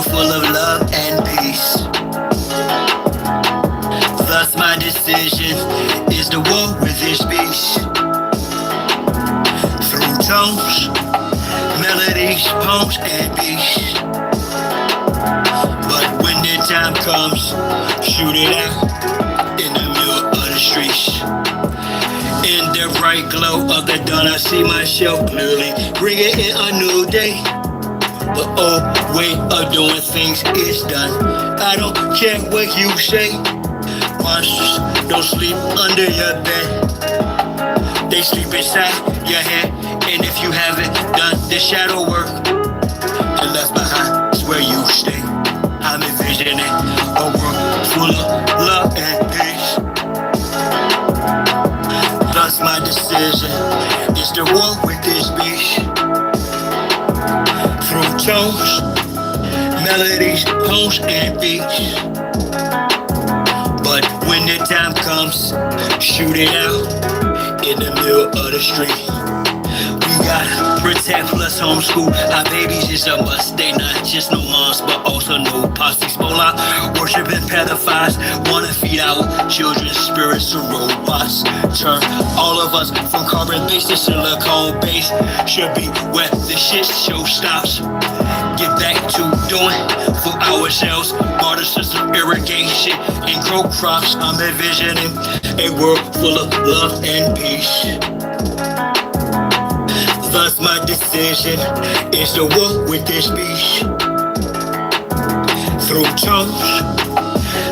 world full of love and peace. Thus my decision is to war with this beast. Through tones, melodies, poems, and beats. But when the time comes, shoot it out in the middle of the streets. In the bright glow of the dawn, I see myself clearly, bringing in a new day. The old way of doing things is done. I don't care what you say. Monsters don't sleep under your bed. They sleep inside your head. And if you haven't done the shadow work, and left behind is where you stay. I'm envisioning a world full of love and peace. Thus my decision is to walk with this beast. Through tones, melodies, poems, and beats. But when the time comes, shoot it out in the middle of the street. We gotta protect plus homeschool. Our babies is a must. They not just no moms, but also no pops. These Mola worshiping pedophiles wanna feed our children's spirits to robots. Turn all of us from carbon-based to silicone-based. Should be where the shit show stops. Get back to doing for ourselves. Water system irrigation and grow crops. I'm envisioning a world full of love and peace. Thus my decision is to walk with this beast. Through tones,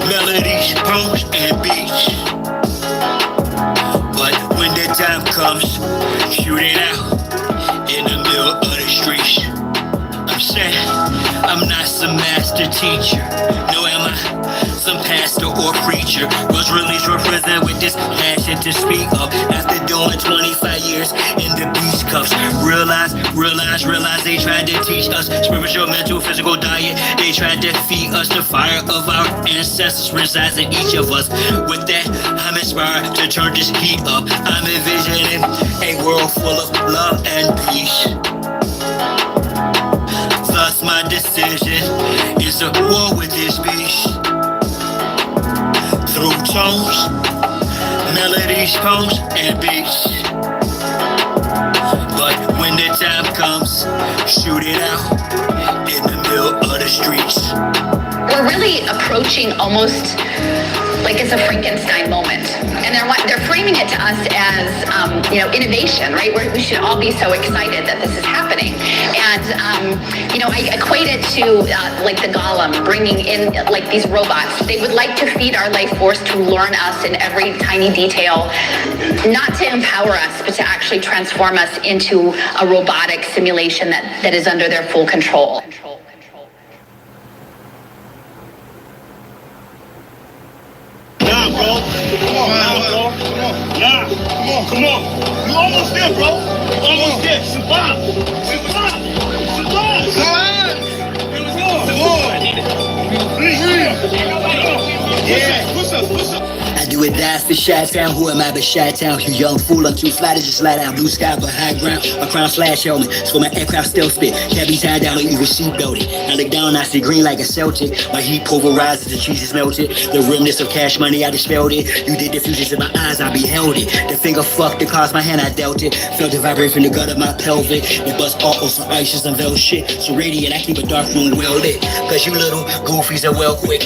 melodies, poems, and beats. But when the time comes, shoot it out in the middle of the streets. I'm saying I'm not some master teacher. No, am I some pastor or preacher? Was released from prison with this passion to speak up. After doing 25 years in the beast cuffs. Realize they tried to teach us spiritual, mental, physical diet. They tried to feed us the fire of our ancestors resides in each of us. With that, I'm inspired to turn this heat up. I'm envisioning a world full of love and peace. Thus my decision is to war with this beast. Through tones, melodies, poems, and beats. But when the time comes, shoot it out in the middle of the streets. We're really approaching almost like it's a Frankenstein moment. And they're framing it to us as, innovation, right? We should all be so excited that this is happening. And, I equate it to like the golem bringing in like these robots. They would like to feed our life force to learn us in every tiny detail, not to empower us, but to actually transform us into a robotic simulation that is under their full control. Come on. You almost there, bro. Almost there. Survive. Push up. I do it die for Chi-Town. Who am I but Chi-Town? You young fool, I'm too fly to just slide down. Blue sky but high ground. My crown flash helmet. It's for my aircraft stealth spit. Can't be tied down or even seat belted. I look down, I see green like a Celtic. My heat pulverizes, the cheese is melted. The remnants of cash money, I dispelled it. You did the fusions in my eyes, I beheld it. The finger fucked, it caused my hand, I dealt it. Felt it vibrate from the gut of my pelvic. It bust all over some ices and velvet shit. So radiant, I keep a dark room well lit. Cause you little goofies are well quick.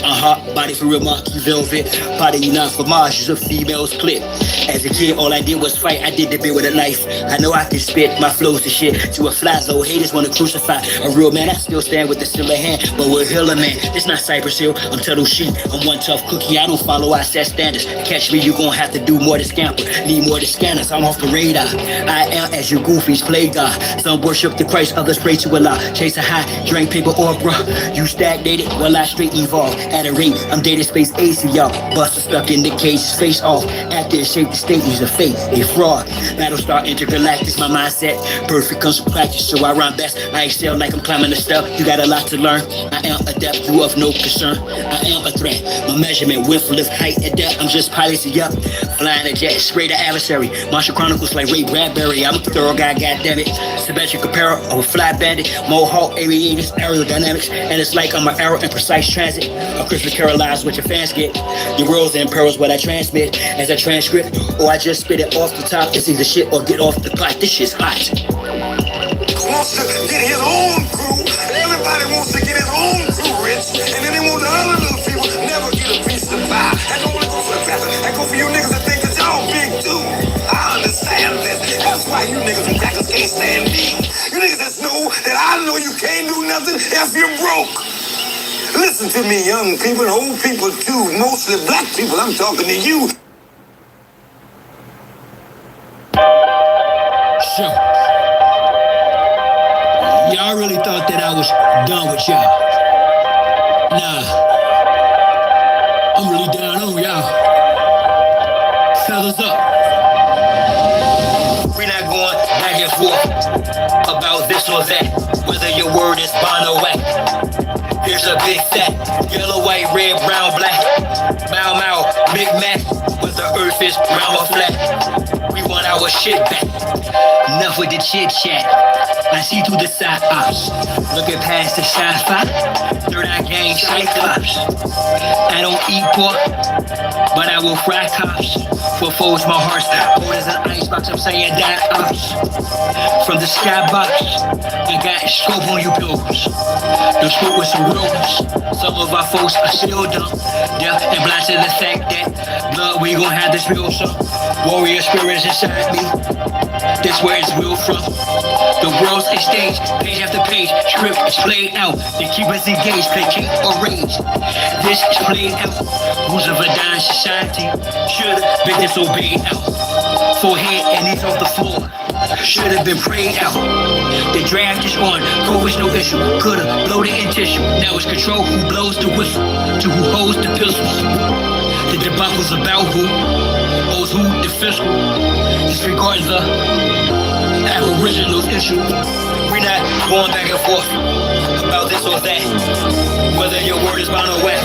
Body for real, monkey velvet. Body you not for Mars, use a female's clip. As a kid, all I did was fight. I did the bit with a knife. I know I can spit my flows to shit. To a fly, though haters wanna crucify a real man. I still stand with the silver hand, but we're Hiller man. It's not Cypress Hill, I'm Tuttle Sheep. I'm one tough cookie, I don't follow, I set standards. Catch me, you gon' have to do more to scamper. Need more to scanners, I'm off the radar. I am as you goofies play God. Some worship the Christ, others pray to Allah. Chase a high, drink paper or bruh. You stagnated, well I straight evolve. At a rate, I'm data space AC, y'all. Buster stuck in the cave. base is face off. After it shaped the state, use a fake, a fraud. Battlestar intergalactic, my mindset. Perfect comes from practice, so I rhyme best. I excel like I'm climbing the step. You got a lot to learn. I am adept, you of no concern. I am a threat. My measurement, width, lift, height, and depth. I'm just piloting up. Flying a jet, spray the adversary. Martial Chronicles like Ray Bradbury. I'm a thorough guy, goddammit. Symmetric apparel of a fly bandit. Mohawk, aviators, aerodynamics. And it's like I'm an arrow in precise transit. A crystal carolized what your fans get. Your worlds and pearls what I transmit as a transcript. Or I just spit it off the top. It's either shit or get off the pot. This shit's hot. Wants to get his own crew, and everybody wants to get his own crew rich, and then they want the other little people never get a piece of the pie. That don't only go for the pastor, that go for you niggas that think that y'all big too. I understand this. That's why you niggas and crackers can't stand me. You niggas just know that I know you can't do nothing if you're broke. Listen to me, young people and old people too, mostly black people. I'm talking to you. Sure. Y'all really thought that I was done with y'all. Nah. I'm really down on y'all. Fellas up. We're not going back and forth about this or that, whether your word is bond or whack. Here's a big fat, yellow, white, red, brown, black. Mau Mau, Big Mac, whether earth is round or flat. We want our shit back. Enough with the chit chat. I see through the side ops. Looking past the sci-fi. Third eye gang cyclops. I don't eat pork, but I will fry cops. For foes, my heart's cold as an icebox. I'm saying die ops. From the skybox, I got scope on you pills. The smoke with some rules. Some of our folks are still dumb. Deaf and blind to the fact that blood, we gon' have this real some warrior spirits inside me. That's where it's real from. The world's a stage, page after page, script is played out. They keep us engaged, placate or rage. This is played out. Rules of a dying society should have been disobeyed out. Forehead and knees off the floor should have been prayed out. The draft is on, COVID's no issue. Could've bloated in tissue. Now it's control who blows the whistle to who holds the pistols. The debacle's about who owes who the fiscal. Disregard the aboriginal issue. We're not going back and forth about this or that, whether your word is bound or wet.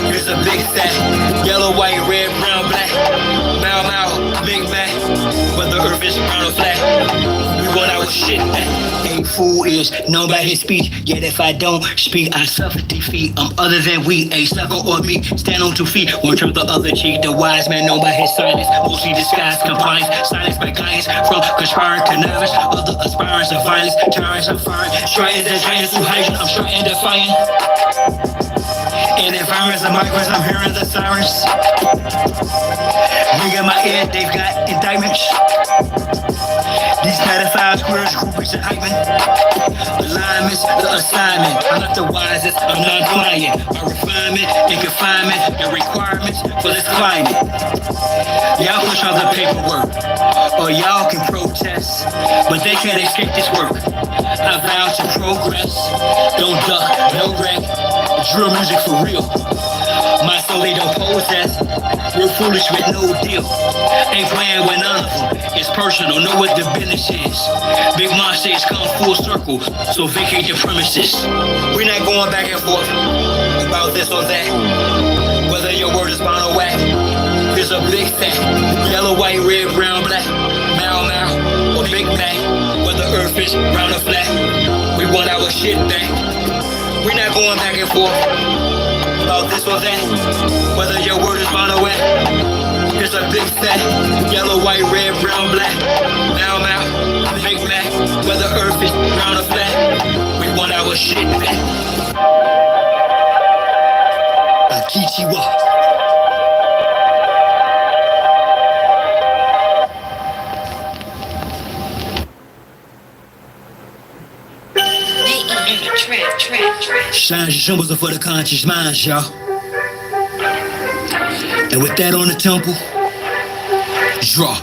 Here's a big fat, yellow, white, red, brown, black. Mau Mau, Big Mac, whether earth is round or flat. We want our shit back. A fool is known by his speech, yet if I don't speak, I suffer defeat. I'm other than we, a sucker or me. Stand on 2 feet, one turn the other cheek. The wise man known by his silence, mostly disguised compliance. Silence by guidance from conspiring connivance. Other aspirants of violence, tyrants of fire. Striding the giants who hide, I'm striking defiant. In environments of migrants, I'm hearing the sirens. Ring in my ear, they've got indictments. These pedophiles, queers, groupies, and hyping. Alignments, the assignment. I'm not the wisest, I'm non-client. My refinement and confinement, the requirements for this climate. Y'all push all the paperwork, or y'all can protest, but they can't escape this work. I vow to progress, don't duck, no wreck. Drill music for real. My soul they don't possess. Real foolish with no deal. Ain't playing with none of them. It's personal, know what the business is. Big monsters come full circle, so vacate your premises. We're not going back and forth about this or that, whether your word is bound or whack. Here's a big fat, yellow, white, red, brown, black. Mau Mau or Big Mac, whether earth is round or flat. We want our shit back. We're not going back and forth about this or that, whether your word is bound or wet. Here's a big fat, yellow, white, red, brown, black. Mau Mau, Big Mac, whether earth is round or flat. We want our shit back. Akichiwa. Shines your symbols for the conscious minds, y'all. And with that on the temple, draw.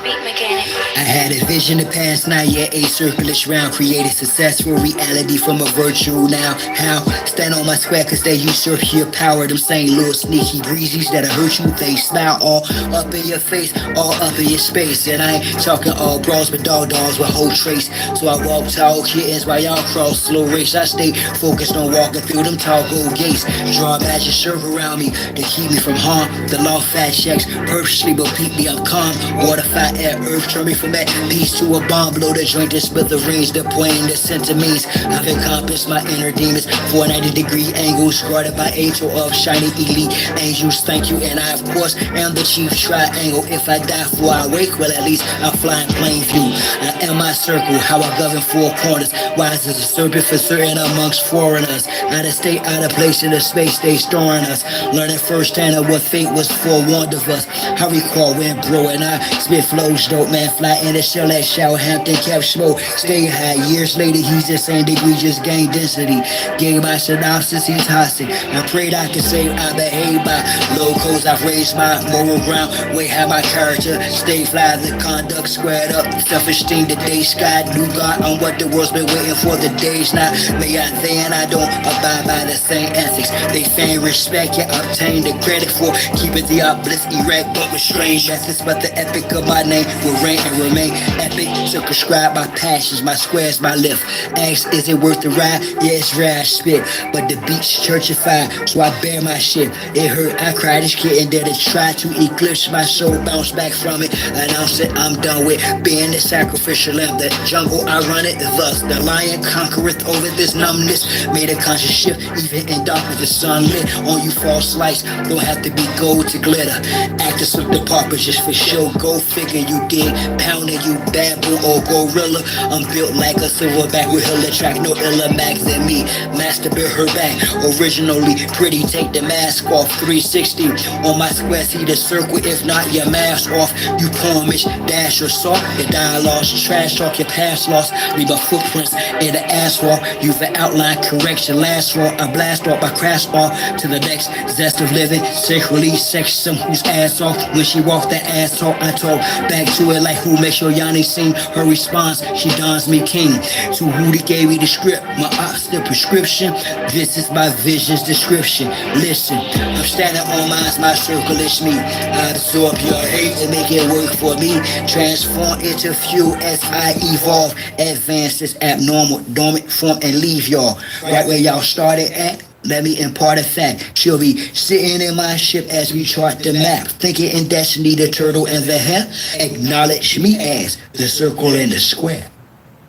I had a vision to pass, not yet a circulus round. Created successful reality from a virtual now. How? Stand on my square cause they usurp your power. Them same little sneaky breezies that'll hurt you. They smile all up in your face, all up in your space. And I ain't talking all bras but dolls with whole trace. So I walk tall kittens while y'all cross slow race. I stay focused on walking through them tall gold gates. Draw a magic circle around me to keep me from harm. The law fat checks purposely but peep me, I'm calm. Water, fire, air, earth, turn me from that peace to a bomb. Blow the joint to split the range, the point, the sentiments. I've encompassed my inner demons. 490-degree angles guarded by angel of shining elite angels. Thank you, and I of course am the chief triangle. If I die before I wake, well at least I'm flying plain view. I am my circle, how I govern four corners. Wise as a serpent for certain amongst foreigners. Out of state, out of place in the space they storing us. Learning firsthand of what fate was forewarned of us. I recall when bro and I spit flows, dope man fly in the shell at Southampton, kept smoke. Stay high, years later he's the same degree, just gained density. Gave my synopsis, he's hostage. I prayed I could say I behave by locals. I've raised my moral ground, way have my character. Stay fly, the conduct squared up. Self-esteem, the day sky, new God on what the world's been waiting for. The days now, may I then I don't abide by the same ethics. They feign respect, yet obtain the credit for keeping the obelisk erect, but with strange methods. But the epic of my name will reign and remain epic. Circumscribe my passions, my squares, my lift. Ask, is it worth the ride? Yeah, it's rare I spit, but the beats churchified, so I bear my shit. It hurt, I cried this kid and did it try to eclipse my soul, bounce back from it. Announce that I'm done with being the sacrificial lamb. The jungle I run it, thus the lion conquereth over this numbness. Made a conscious shift, even in darkness the sun lit on you false lights. Don't have to be gold to glitter. Actors with the purpose just for show. Go figure, you dig, pounding you bamboo or gorilla. I'm built like a silverback with hill track, no iller max than me. Master built her back, originally pretty. Take the mask off, 360 on my square. See the circle, if not your mask off. You poemish, dash or salt. Your dialogue's trash talk, your past lost. Leave a footprints in the asphalt. You've an outline correction, last fall. I blast off, I crash off to the next zest of living. Sacredly sex some whose ass off. When she walked that ass off, I told back to it like who makes your Yanni sing. Her response, she dons me king. To who they gave me the script, my ops the prescription. This is my vision's description. Listen, I'm standing on my circle is me. I absorb your hate and make it work for me. Transform into fuel as I evolve. Advance this abnormal, dormant form and leave y'all right where y'all started at. Let me impart a fact. She'll be sitting in my ship as we chart the map. Thinking in destiny, the turtle and the hare. Acknowledge me as the circle and the square.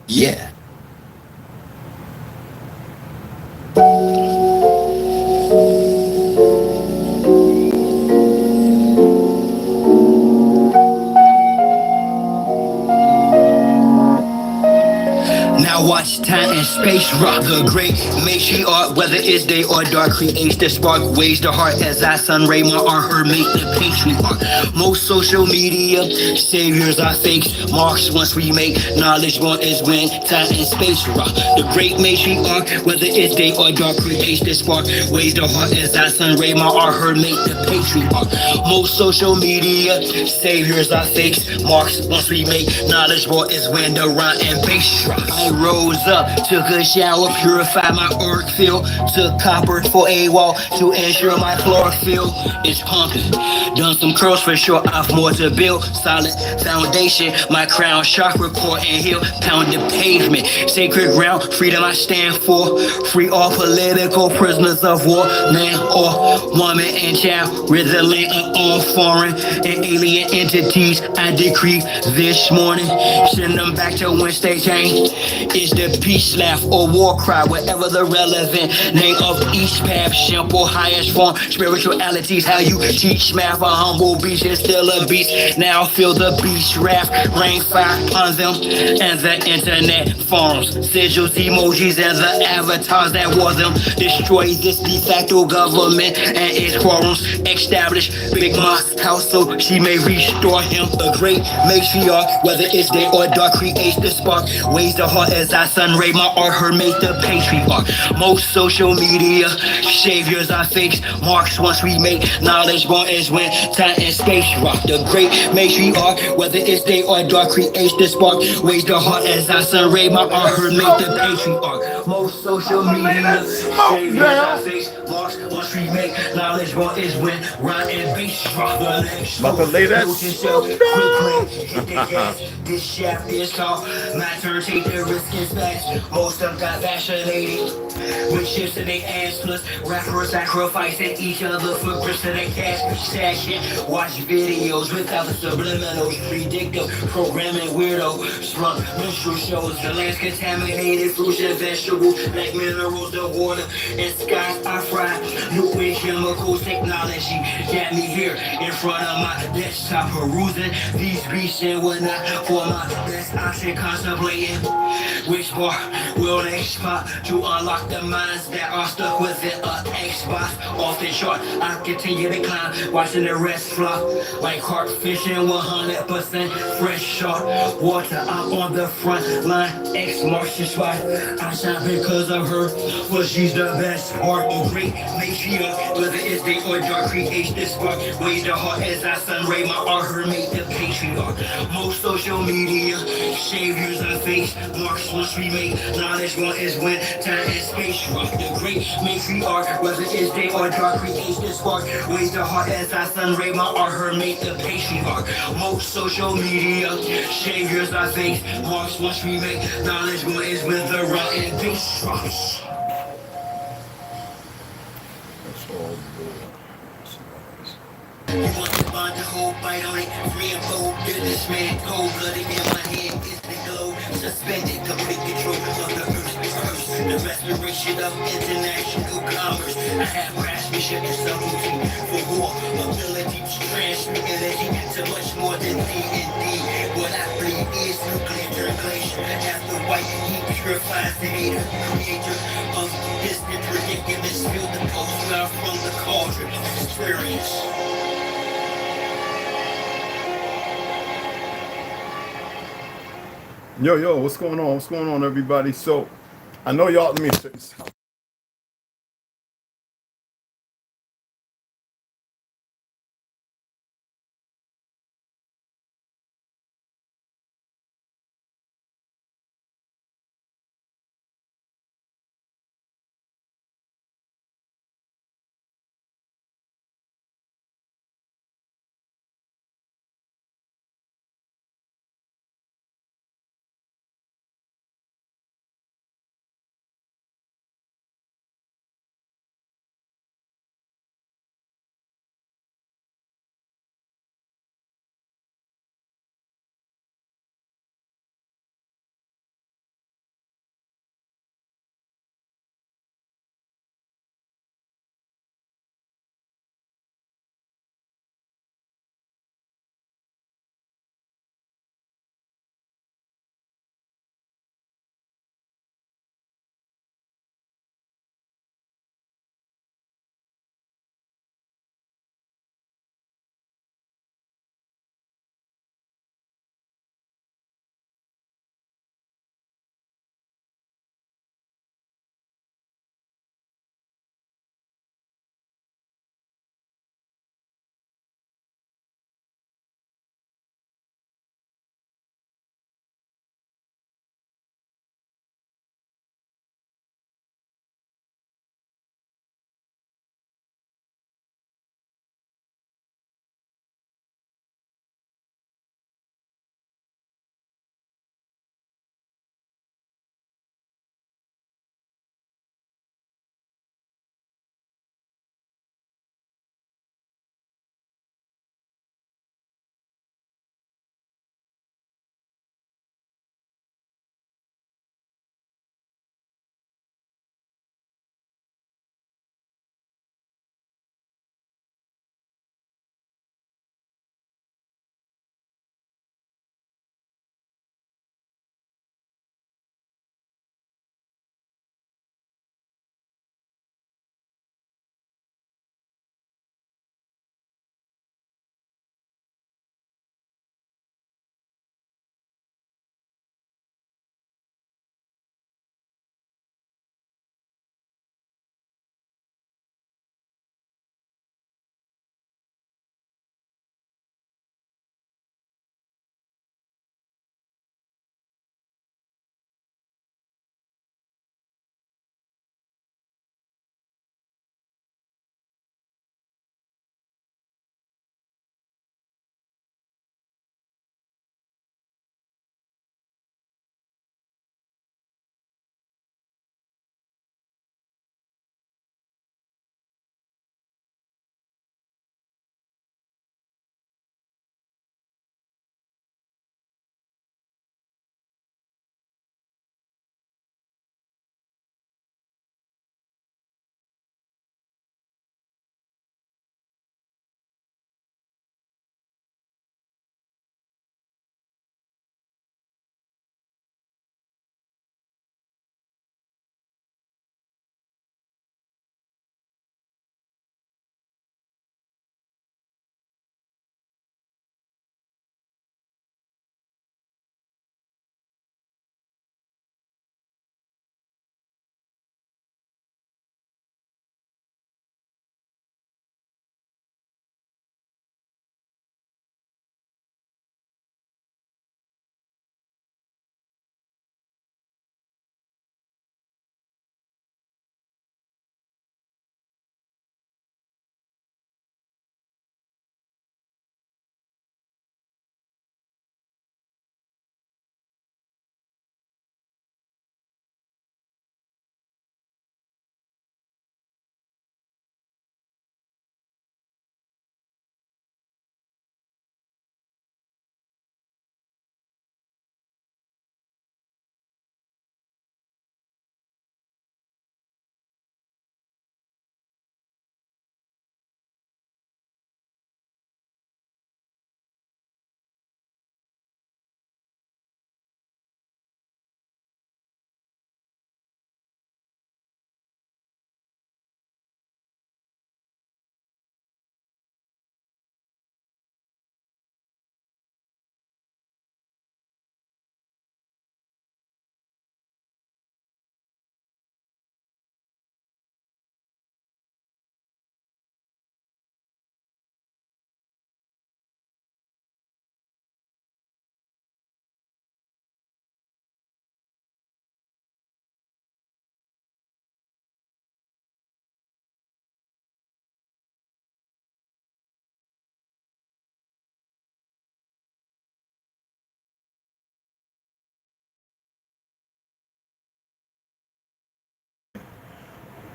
Yeah. Watch time and space rock the great matriarch, whether it's day or dark, creates the spark, weighs the heart as I sun ray my art, her make the patriarch. Most social media saviors are fakes, marks once we make knowledge born is when time and space rock. The great matriarch, whether it's day or dark, creates the spark, weighs the heart as I sun ray my art, her make the patriarch. Most social media saviors are fakes, marks once we make knowledge born is when the rhyme and bass rock. I rose up, took a shower, purified my auric field, took copper for a wall to ensure my chlorophyll is pumping. Done some curls for sure, I've more to build. Solid foundation, my crown chakra core and heel, pound the pavement. Sacred ground, freedom I stand for. Free all political prisoners of war, man or woman and child, rid the land of all foreign and alien entities. I decree this morning, send them back to whence they came. Is the peace laugh or war cry, whatever the relevant name of each path, simple highest form, spirituality's how you teach math. A humble beast is still a beast. Now feel the beast wrath, rain fire upon them and the internet forums, sigils, emojis, and the avatars that wore them. Destroy this de facto government and its quorums. Establish Big Ma's house so she may restore him. The great matriarch, whether it's day or dark, creates the spark, weighs the heart as I sun ray my art, her make the patriarch. Most social media saviors are fakes. Marks once we make knowledge born is when time and space rock. The great matriarch, whether it's day or dark, creates the spark. Wage the heart as I sun ray my art, her make the patriarch. Most social media saviors are fakes. Marks once we make knowledge born is when rhyme and bass rock. About to lay that smoke down. This shaft is called my turn, take the risk and smash. Most of them got vaccinated with chips in their ass, plus rappers sacrificing each other for grips to their cash. Stashing, watch videos without the subliminals. Predictive programming weirdo. Slump minstrel shows. The land's contaminated. Fruits and vegetables, like minerals, the water and skies I fry. Liquid chemicals, technology got me here in front of my desktop, perusing these beats and whatnot for my best option, contemplating which bar will they spot to unlock the minds that are stuck within an Xbox. Off the chart, I continue to climb, watching the rest flop like carp fishing, 100% fresh shark water. I'm on the front line, X marks the spot. I shine because of her, for she's the best part. A great matriarch, whether it's day or dark, creates this spark. Wage the heart as I sun ray my art, her make the patriarch. Most social media saviors are face. Marks once we make knowledge one is when time and space rock. The great matriarch, whether it's day or dark, creates this spark. Wage the heart as I sun ray my art, her make the patriarch. Most social media saviors are face. Marks once we make knowledge one is when the rock and bass rocks. You want to find the whole bite on it, free and bold, businessman, cold-blooded in my hand is the glow, suspended, complete control of the earth's reverse, the restoration of international commerce. I have craftsmanship and subtlety for war, ability to transmit energy to much more than D&D. What I bleed is nuclear translation, after white heat purifies the hater, creator of distant predicaments, feel the pulse well from the cauldron of experience. Yo, what's going on? What's going on, everybody? So, I know y'all, let me check this out.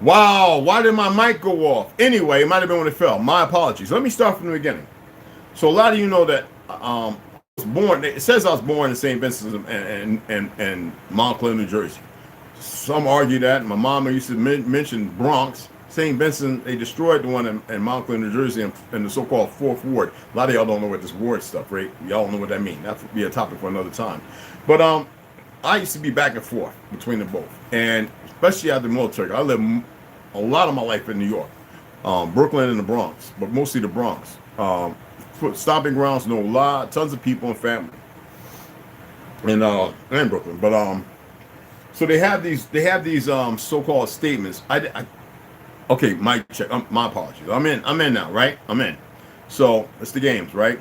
Wow, why did my mic go off? Anyway, it might have been when it fell. My apologies. Let me start from the beginning. So a lot of you know that I was born. It says I was born in St. Vincent and Montclair, New Jersey. Some argue that. My mama used to mention Bronx. St. Vincent, they destroyed the one in Montclair, New Jersey, in the so-called 4th Ward. A lot of y'all don't know what this ward stuff, right? Y'all don't know what that means. That would be a topic for another time. But I used to be back and forth between the both, and especially after the military. I lived a lot of my life in New York, Brooklyn and the Bronx, but mostly the Bronx. Stopping grounds, know tons of people and family, and Brooklyn. But so they have these so-called statements. Okay, mic check. My apologies. I'm in now, right? I'm in. So it's the games, right?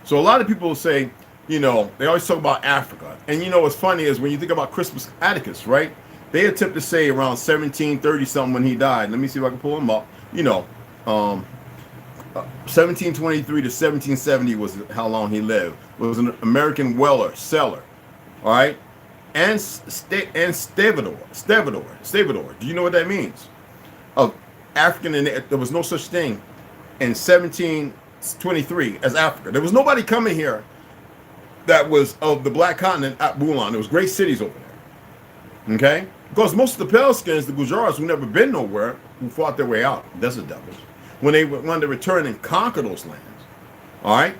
So a lot of people say, you know, they always talk about Africa, and you know what's funny is when you think about Crispus Attucks, right? They attempt to say around 1730 something when he died. Let me see if I can pull him up. You know, 1723 to 1770 was how long he lived. Was an American seller, all right, and stevedore. Do you know what that means? Of African, and there was no such thing in 1723 as Africa. There was nobody coming here that was of the black continent at Bulan. There was great cities over there. Okay? Because most of the pale skins, the Gujarats, who never been nowhere, who fought their way out, desert devils, when they wanted to return and conquer those lands, all right?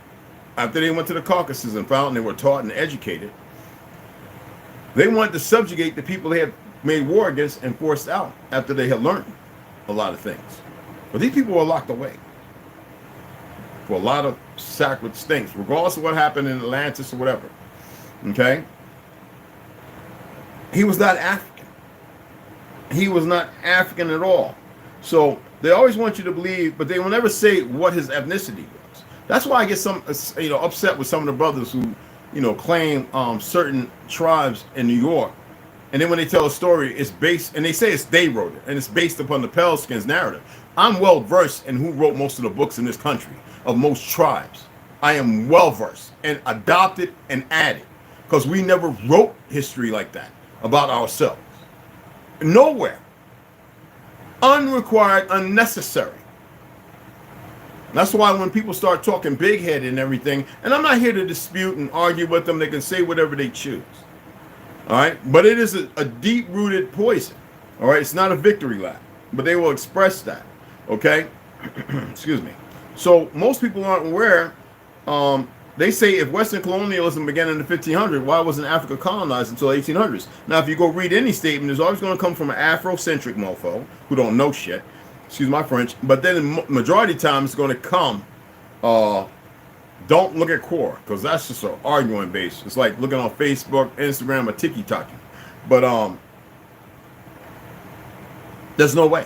After they went to the Caucasus and found they were taught and educated, they wanted to subjugate the people they had made war against and forced out after they had learned a lot of things. But these people were locked away for a lot of sacred things, regardless of what happened in Atlantis or whatever. Okay? He was not African. He was not African at all. So they always want you to believe, but they will never say what his ethnicity was. That's why I get upset with some of the brothers who, claim certain tribes in New York. And then when they tell a story, it's based, and they say they wrote it, and it's based upon the pale skins narrative. I'm well versed in who wrote most of the books in this country of most tribes. I am well versed and adopted and added, because we never wrote history like that about ourselves. Nowhere. Unrequired, unnecessary. That's why when people start talking big headed and everything, and I'm not here to dispute and argue with them, they can say whatever they choose. All right, but it is a deep-rooted poison. All right, it's not a victory lap, but they will express that. Okay, excuse me. So most people aren't aware. They say if Western colonialism began in the 1500s, why wasn't Africa colonized until 1800s? Now, if you go read any statement, it's always going to come from an Afrocentric mofo who don't know shit. Excuse my French. But then the majority of the time, it's going to come. Don't look at core, because that's just an arguing base. It's like looking on Facebook, Instagram, or TikTok. But there's no way.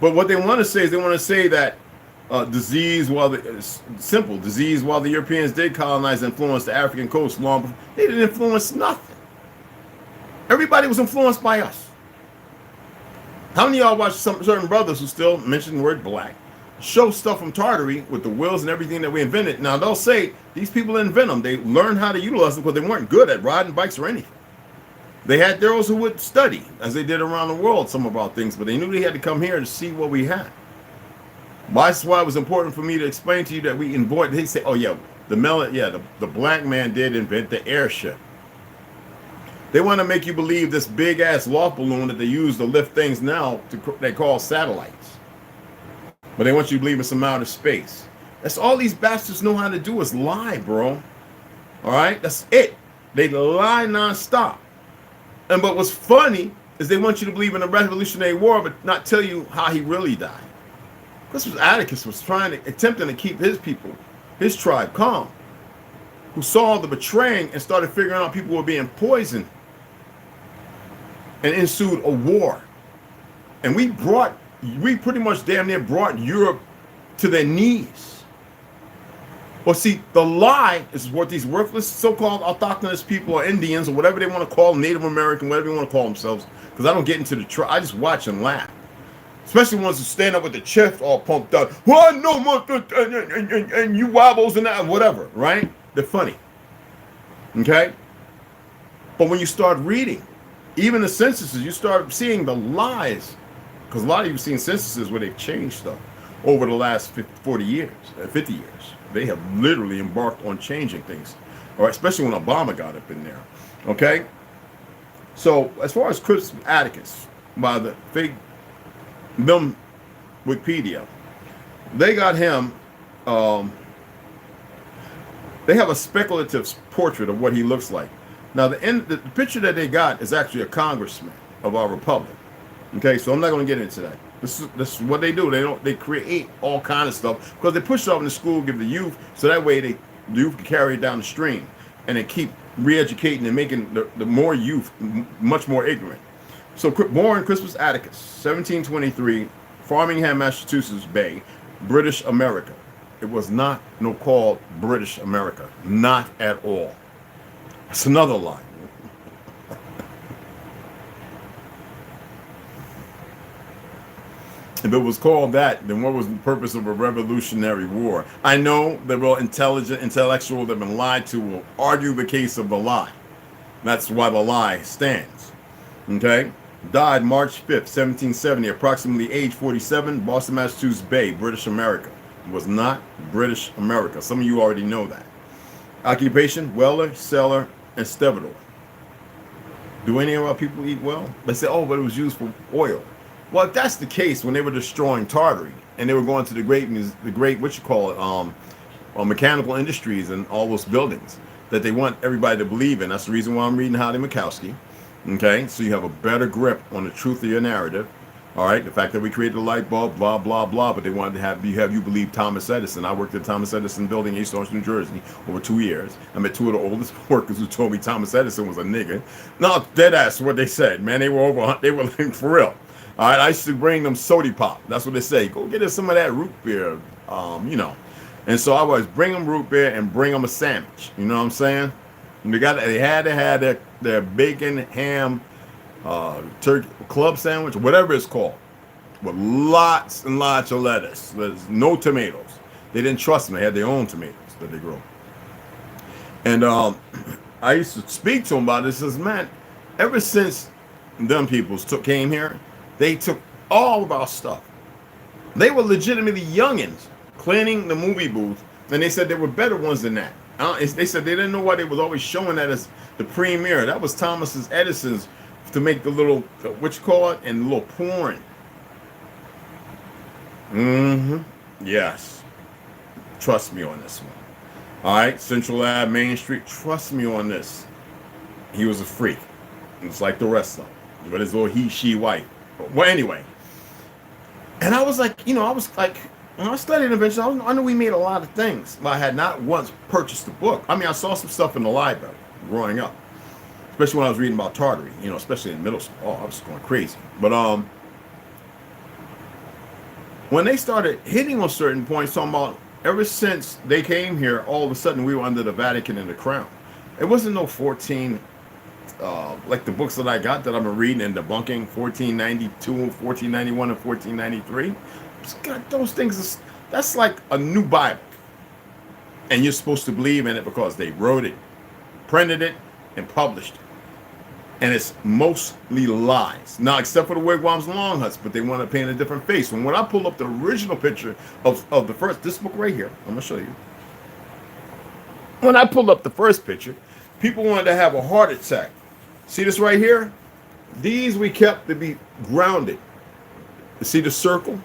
But what they want to say is they want to say that disease, while the Europeans did colonize and influence the African coast long before, they didn't influence nothing. Everybody was influenced by us. How many of y'all watch some certain brothers who still mention the word black? Show stuff from Tartary with the wills and everything that we invented. Now they'll say these people invent them. They learned how to utilize them because they weren't good at riding bikes or anything. They had those who would study, as they did around the world, some of our things, but they knew they had to come here to see what we had. That's why it was important for me to explain to you that we avoid. They say, "Oh yeah, the black man did invent the airship." They want to make you believe this big ass loft balloon that they use to lift things now they call satellites. But they want you to believe in some outer space. That's all these bastards know how to do is lie, bro. All right? That's it. They lie nonstop. But what's funny is they want you to believe in the Revolutionary War, but not tell you how he really died. This was Atticus was attempting to keep his people, his tribe, calm. Who saw the betraying and started figuring out people were being poisoned. And ensued a war. And we pretty much damn near brought Europe to their knees. Well, see, the lie is what these worthless so-called autochthonous people or Indians or whatever they want to call them, Native American, whatever they want to call themselves, because I don't get into the I just watch and laugh. Especially ones who stand up with the chest all pumped up. Well, no more, and you wobbles and that, whatever, right? They're funny. Okay? But when you start reading, even the censuses, you start seeing the lies Because a lot of you've seen censuses where they've changed stuff over the last 50 years. They have literally embarked on changing things, or especially when Obama got up in there. Okay, so as far as Crispus Attucks, by the fake them Wikipedia, they got him. They have a speculative portrait of what he looks like. Now, the picture that they got is actually a congressman of our republic. Okay, so I'm not going to get into that. This is what they do. They create all kind of stuff because they push it off in the school, give the youth, so that way the youth can carry it down the stream, and they keep re-educating and making the more youth much more ignorant. So, born Crispus Attucks, 1723, Framingham, Massachusetts Bay, British America. It was not called British America, not at all. That's another lie. If it was called that, then what was the purpose of a revolutionary war? I know the real intelligent intellectual that have been lied to will argue the case of the lie. That's why the lie stands. Okay? Died March 5th, 1770, approximately age 47, Boston, Massachusetts Bay, British America. It was not British America. Some of you already know that. Occupation, welder, seller, and stevedore. Do any of our people eat well? They say, oh, but it was used for oil. Well, if that's the case, when they were destroying Tartary and they were going to the great mechanical industries and all those buildings that they want everybody to believe in. That's the reason why I'm reading Howdy Mikowski. Okay, so you have a better grip on the truth of your narrative. All right, the fact that we created the light bulb, blah, blah, blah, but they wanted to have you believe Thomas Edison. I worked at Thomas Edison building in East Orange, New Jersey over 2 years. I met two of the oldest workers who told me Thomas Edison was a nigga. No, dead ass what they said, man. They were like, for real. All right, I used to bring them soda pop. That's what they say. Go get us some of that root beer, And so I was bring them root beer and bring them a sandwich. You know what I'm saying? And they had to have their bacon, ham, turkey club sandwich, whatever it's called, with lots and lots of lettuce. There's no tomatoes. They didn't trust them. They had their own tomatoes that they grow. And I used to speak to them about this. Says, man, ever since them people came here, they took all of our stuff. They were legitimately youngins cleaning the movie booth, and they said there were better ones than that. They said they didn't know why they was always showing that as the premiere. That was Thomas Edison's to make the little, what you call it, and the little porn. Yes. Trust me on this one. All right, Central Ave, Main Street, trust me on this. He was a freak. It's like the rest of them. But his little he, she, wife. Well, anyway. And I was like, when I studied invention, I knew we made a lot of things, but I had not once purchased a book. I mean, I saw some stuff in the library growing up, especially when I was reading about Tartary, especially in middle school. Oh, I was going crazy. But when they started hitting on certain points, talking about ever since they came here, all of a sudden we were under the Vatican and the Crown. It wasn't no 14, like the books that I got that I've been reading and debunking, 1492, 1491, and 1493. God, those things, that's like a new Bible. And you're supposed to believe in it because they wrote it, printed it, and published it. And it's mostly lies. Now, except for the wigwams and long huts, but they want to paint a different face. And when I pull up the original picture of the first, this book right here, I'm going to show you. When I pulled up the first picture, people wanted to have a heart attack. See this right here? These we kept to be grounded. You see the circle?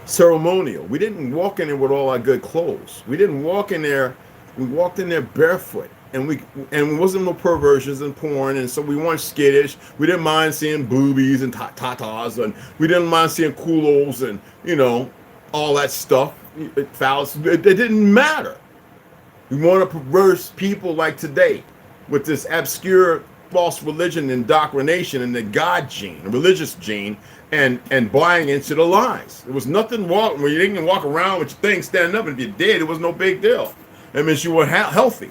Ceremonial. We didn't walk in there with all our good clothes. We didn't walk in there. We walked in there barefoot. And it wasn't no perversions and porn, and so we weren't skittish. We didn't mind seeing boobies and tatas, and we didn't mind seeing culos and all that stuff. It didn't matter. We want to perverse people like today with this obscure false religion indoctrination and the God gene, the religious gene, and buying into the lies. There was nothing wrong when you didn't walk around with your thing standing up, and if you did, it was no big deal. That means you were healthy.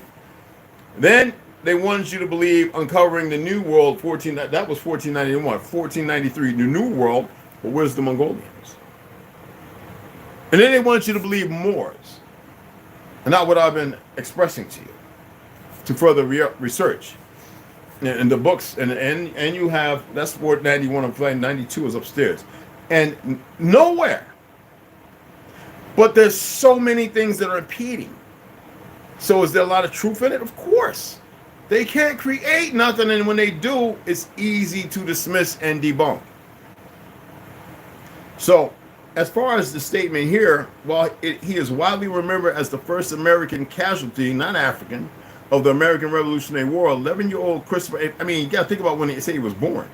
Then they wanted you to believe uncovering the New World, that was 1491, 1493, the New World, but where's the Mongolians? And then they wanted you to believe Moors, and not what I've been expressing to you, to further research. And the books, and you have, that's Sport 91 I'm playing, 92 is upstairs. And nowhere. But there's so many things that are impeding. So is there a lot of truth in it? Of course. They can't create nothing, and when they do, it's easy to dismiss and debunk. So, as far as the statement here, while he is widely remembered as the first American casualty, not African, of the American Revolutionary War, 11-year-old Christopher, I mean, you got to think about when they say he was born.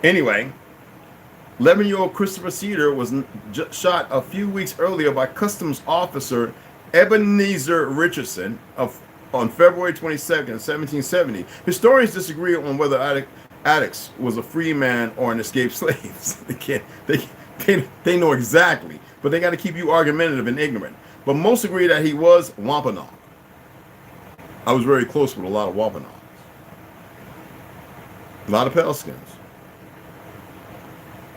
Anyway, 11-year-old Christopher Cedar was shot a few weeks earlier by Customs Officer Ebenezer Richardson on February 22nd, 1770. Historians disagree on whether Attucks was a free man or an escaped slave. They know exactly, but they got to keep you argumentative and ignorant. But most agree that he was Wampanoag. I was very close with a lot of Wampanoags. A lot of pale skins.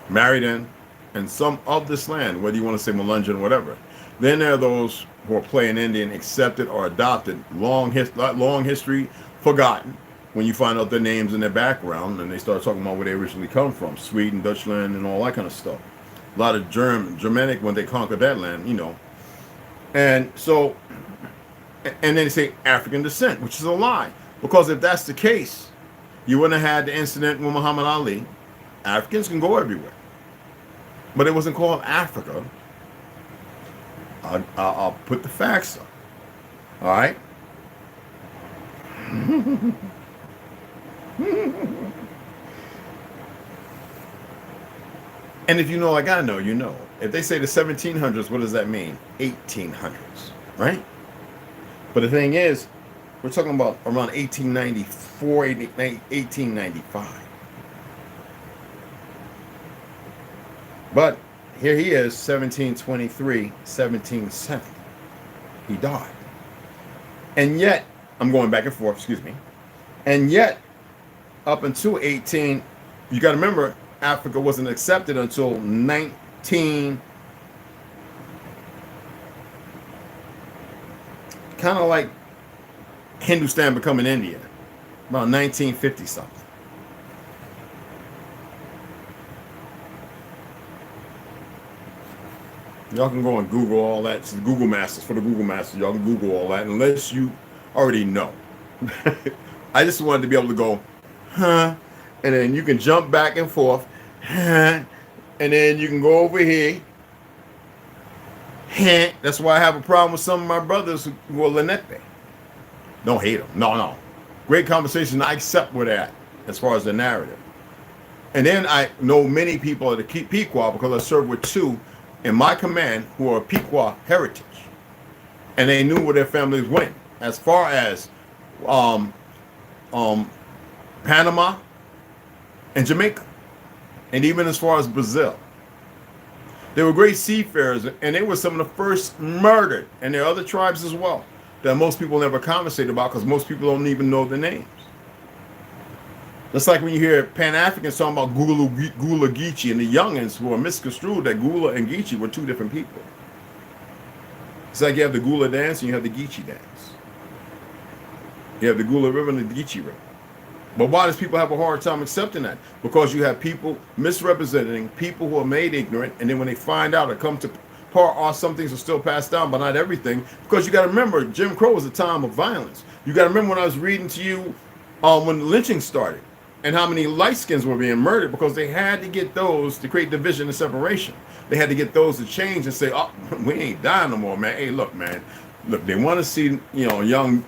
Married in, and some of this land, whether you want to say Melungeon or whatever. Then there are those who are playing Indian, accepted or adopted, long history, forgotten, when you find out their names and their background, and they start talking about where they originally come from, Sweden, Dutchland, and all that kind of stuff. A lot of Germanic when they conquered that land, you know. And so, and then they say African descent, which is a lie. Because if that's the case, you wouldn't have had the incident with Muhammad Ali. Africans can go everywhere. But it wasn't called Africa. I'll put the facts up. All right? And if you know like I know, you know. If they say the 1700s, what does that mean? 1800s, right? But the thing is, we're talking about around 1894, 1895. But here he is, 1723, 1770. He died. And yet, I'm going back and forth, excuse me. And yet, up until 18, you got to remember, Africa wasn't accepted until 19, kind of like Hindustan becoming India, about 1950 something. Y'all can go and Google all that. It's the Google Masters, for the Google Masters. Y'all can Google all that unless you already know. I just wanted to be able to go, huh? And then you can jump back and forth, huh? And then you can go over here, huh? That's why I have a problem with some of my brothers who are Lenepe. Don't hate them. No. Great conversation. I accept where they're at as far as the narrative. And then I know many people at the Pequot because I served with two in my command who are Pequot heritage, and they knew where their families went as far as Panama and Jamaica, and even as far as Brazil. They were great seafarers, and they were some of the first murdered, and there are other tribes as well that most people never conversate about because most people don't even know the names. Just like when you hear Pan-Africans talking about Gula Geechee and the youngins who are misconstrued that Gula and Geechee were two different people. It's like you have the Gula dance and you have the Geechee dance. You have the Gula River and the Geechee River. But why does people have a hard time accepting that? Because you have people misrepresenting people who are made ignorant, and then when they find out or come to part, some things are still passed down, but not everything. Because you got to remember, Jim Crow was a time of violence. You got to remember when I was reading to you when lynching started, and how many light skins were being murdered because they had to get those to create division and separation. They had to get those to change and say, oh, we ain't dying no more, man. Hey, look, man. Look, they want to see, young,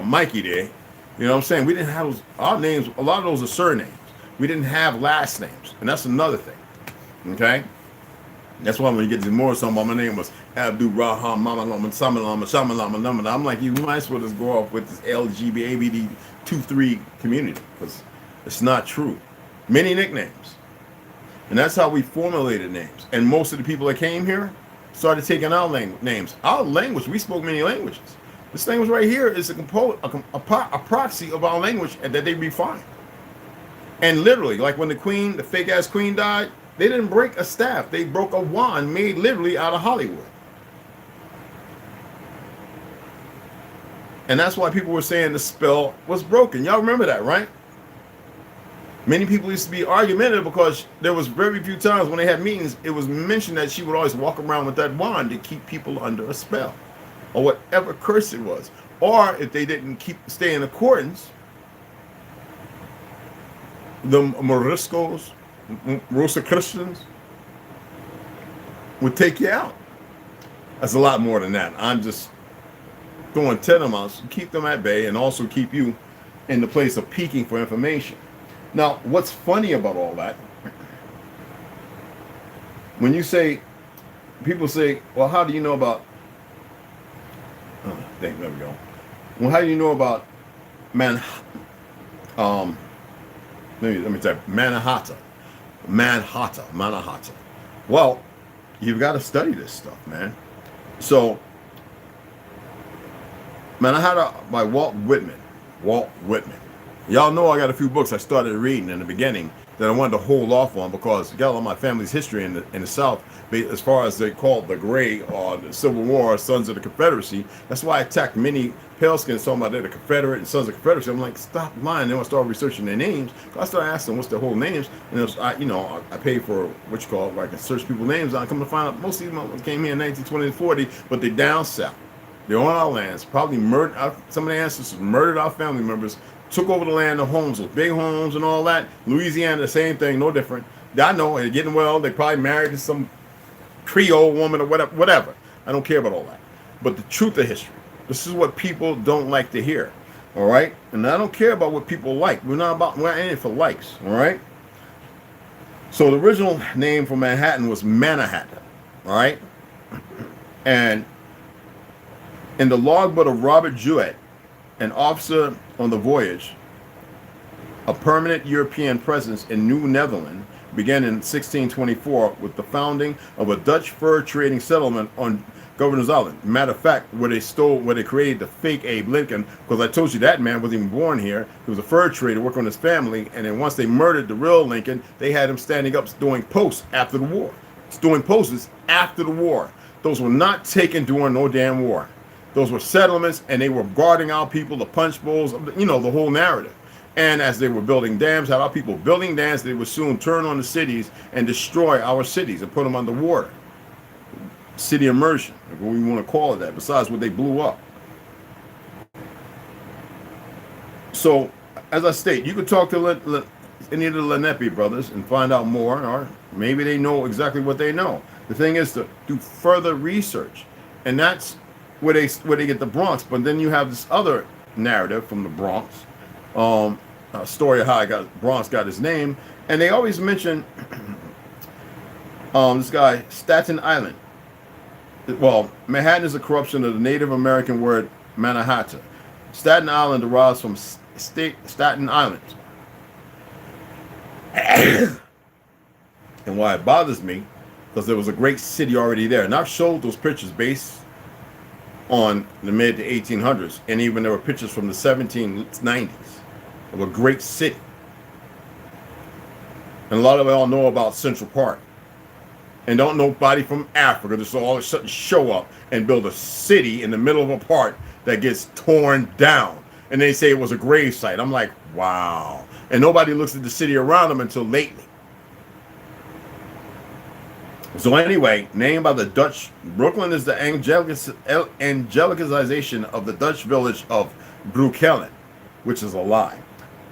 Mikey there. You know what I'm saying? We didn't have those, our names, a lot of those are surnames. We didn't have last names. And that's another thing. Okay? That's why when you get to more something, my name was Abdul Raham, Mama Lama, Samalama, Shamalama, Nama. I'm like, you might as well just go off with this LGBT, 2-3 community, because it's not true. Many nicknames. And that's how we formulated names. And most of the people that came here started taking our names. Our language, we spoke many languages. This language right here is a proxy of our language that they refined. And literally, like when the queen, the fake ass queen died, they didn't break a staff. They broke a wand made literally out of Hollywood. And that's why people were saying the spell was broken. Y'all remember that, right? Many people used to be argumentative because there was very few times when they had meetings, it was mentioned that she would always walk around with that wand to keep people under a spell, or whatever curse it was. Or if they didn't stay in accordance, the Moriscos, Rosicrucians, would take you out. That's a lot more than that. I'm just throwing 10 amounts to keep them at bay and also keep you in the place of peeking for information. Now, what's funny about all that, when you say, people say, well, how do you know about, there we go. Well, how do you know about let me type Manhattan. Well, you've got to study this stuff, man. So, Manhattan by Walt Whitman. Y'all know I got a few books I started reading in the beginning that I wanted to hold off on because I got all my family's history in the South, as far as they call the Gray or the Civil War, Sons of the Confederacy. That's why I attacked many pale skins talking about they're the Confederate and Sons of the Confederacy. I'm like, stop lying. Then I started researching their names. I started asking what's their whole names, and it was, I paid for what you call it, where I can search people's names. I come to find out most of them came here in 1920 and 40, but they down south. They're on our lands. Probably murdered. Some of the ancestors murdered our family members. Took over the land, the homes, those big homes and all that. Louisiana, the same thing, no different. I know, they're getting well. They probably married to some Creole woman or whatever. I don't care about all that. But the truth of history, this is what people don't like to hear. All right? And I don't care about what people like. We're not in it for likes. All right? So the original name for Manhattan was Manhattan. All right? And in the logbook of Robert Jewett, an officer on the voyage, a permanent European presence in New Netherland began in 1624 with the founding of a Dutch fur trading settlement on Governor's Island. Matter of fact, where they created the fake Abe Lincoln, because I told you that man wasn't even born here. He was a fur trader working on his family, and then once they murdered the real Lincoln, they had him standing up doing posts after the war. Doing posts after the war. Those were not taken during no damn war. Those were settlements, and they were guarding our people, the punch bowls, the whole narrative. And as they were building dams, had our people building dams, they would soon turn on the cities and destroy our cities and put them underwater. City immersion, what we want to call it that, besides what they blew up. So, as I state, you could talk to any of the Lenape brothers and find out more, or maybe they know exactly what they know. The thing is to do further research, and that's where they get the Bronx. But then you have this other narrative from the Bronx, a story of how Bronx got his name, and they always mention this guy Staten Island. Well, Manhattan is a corruption of the Native American word Mannahatta. Staten Island derives from Staten Island. And why it bothers me, because there was a great city already there, and I've showed those pictures based on the mid to 1800s, and even there were pictures from the 1790s of a great city. And a lot of y'all know about Central Park, and don't nobody from Africa just all of a sudden show up and build a city in the middle of a park that gets torn down, and they say it was a grave site. I'm like, wow. And nobody looks at the city around them until lately. So anyway, named by the Dutch, Brooklyn is the angelicization of the Dutch village of Breukelen, which is a lie.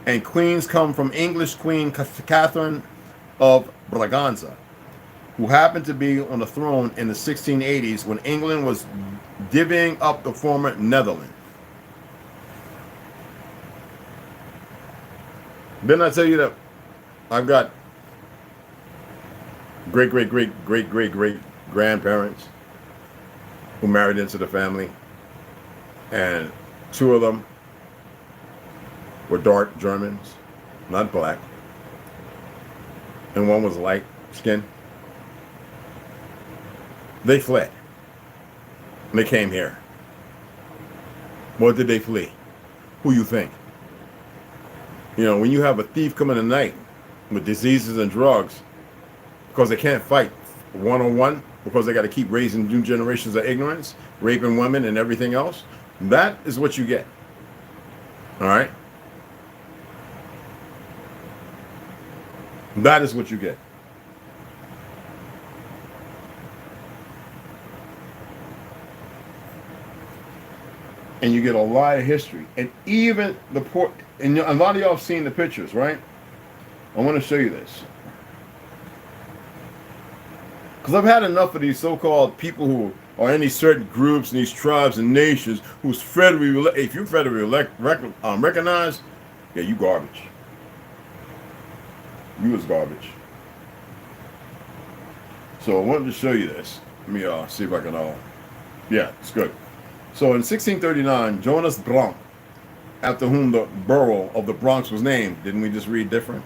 And Queens come from English Queen Catherine of Braganza, who happened to be on the throne in the 1680s when England was divvying up the former Netherlands. Didn't I tell you that I've got great grandparents who married into the family, and two of them were dark Germans, not black, and one was light skin. They fled. And they came here. What did they flee? Who you think? You know, when you have a thief come in the night with diseases and drugs, because they can't fight one-on-one, because they got to keep raising new generations of ignorance, raping women and everything else, That is what you get. All right? That is what you get. And you get a lot of history. And even the port, and a lot of y'all have seen the pictures, right? I want to show you this. Because I've had enough of these so-called people who are in these certain groups and these tribes and nations who's federally, if you're federally recognized, yeah, you garbage. You was garbage. So I wanted to show you this. Let me see if I can, yeah, it's good. So in 1639, Jonas Bronx, after whom the borough of the Bronx was named, didn't we just read different?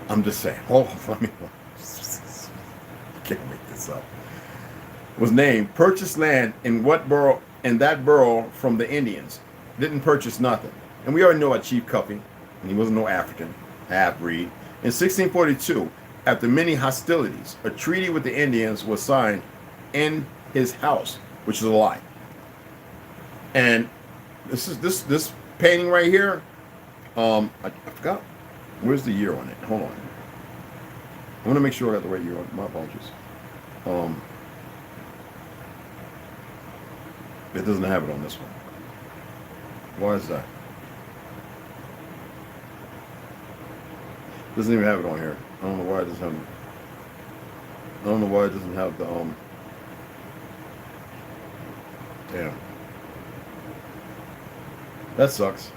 I'm just saying. Oh, let me. Can't make this up. Was named, purchased land in what borough? In that borough from the Indians. Didn't purchase nothing. And we already know about Chief Cuffy, and he wasn't no African, half-breed. In 1642, after many hostilities, a treaty with the Indians was signed in his house, which is a lie. And this painting right here, I forgot. Where's the year on it? Hold on. I want to make sure I got the right year on it. My apologies. It doesn't have it on this one. Why is that? It doesn't even have it on here. I don't know why it doesn't have it. I don't know why it doesn't have the damn. That sucks.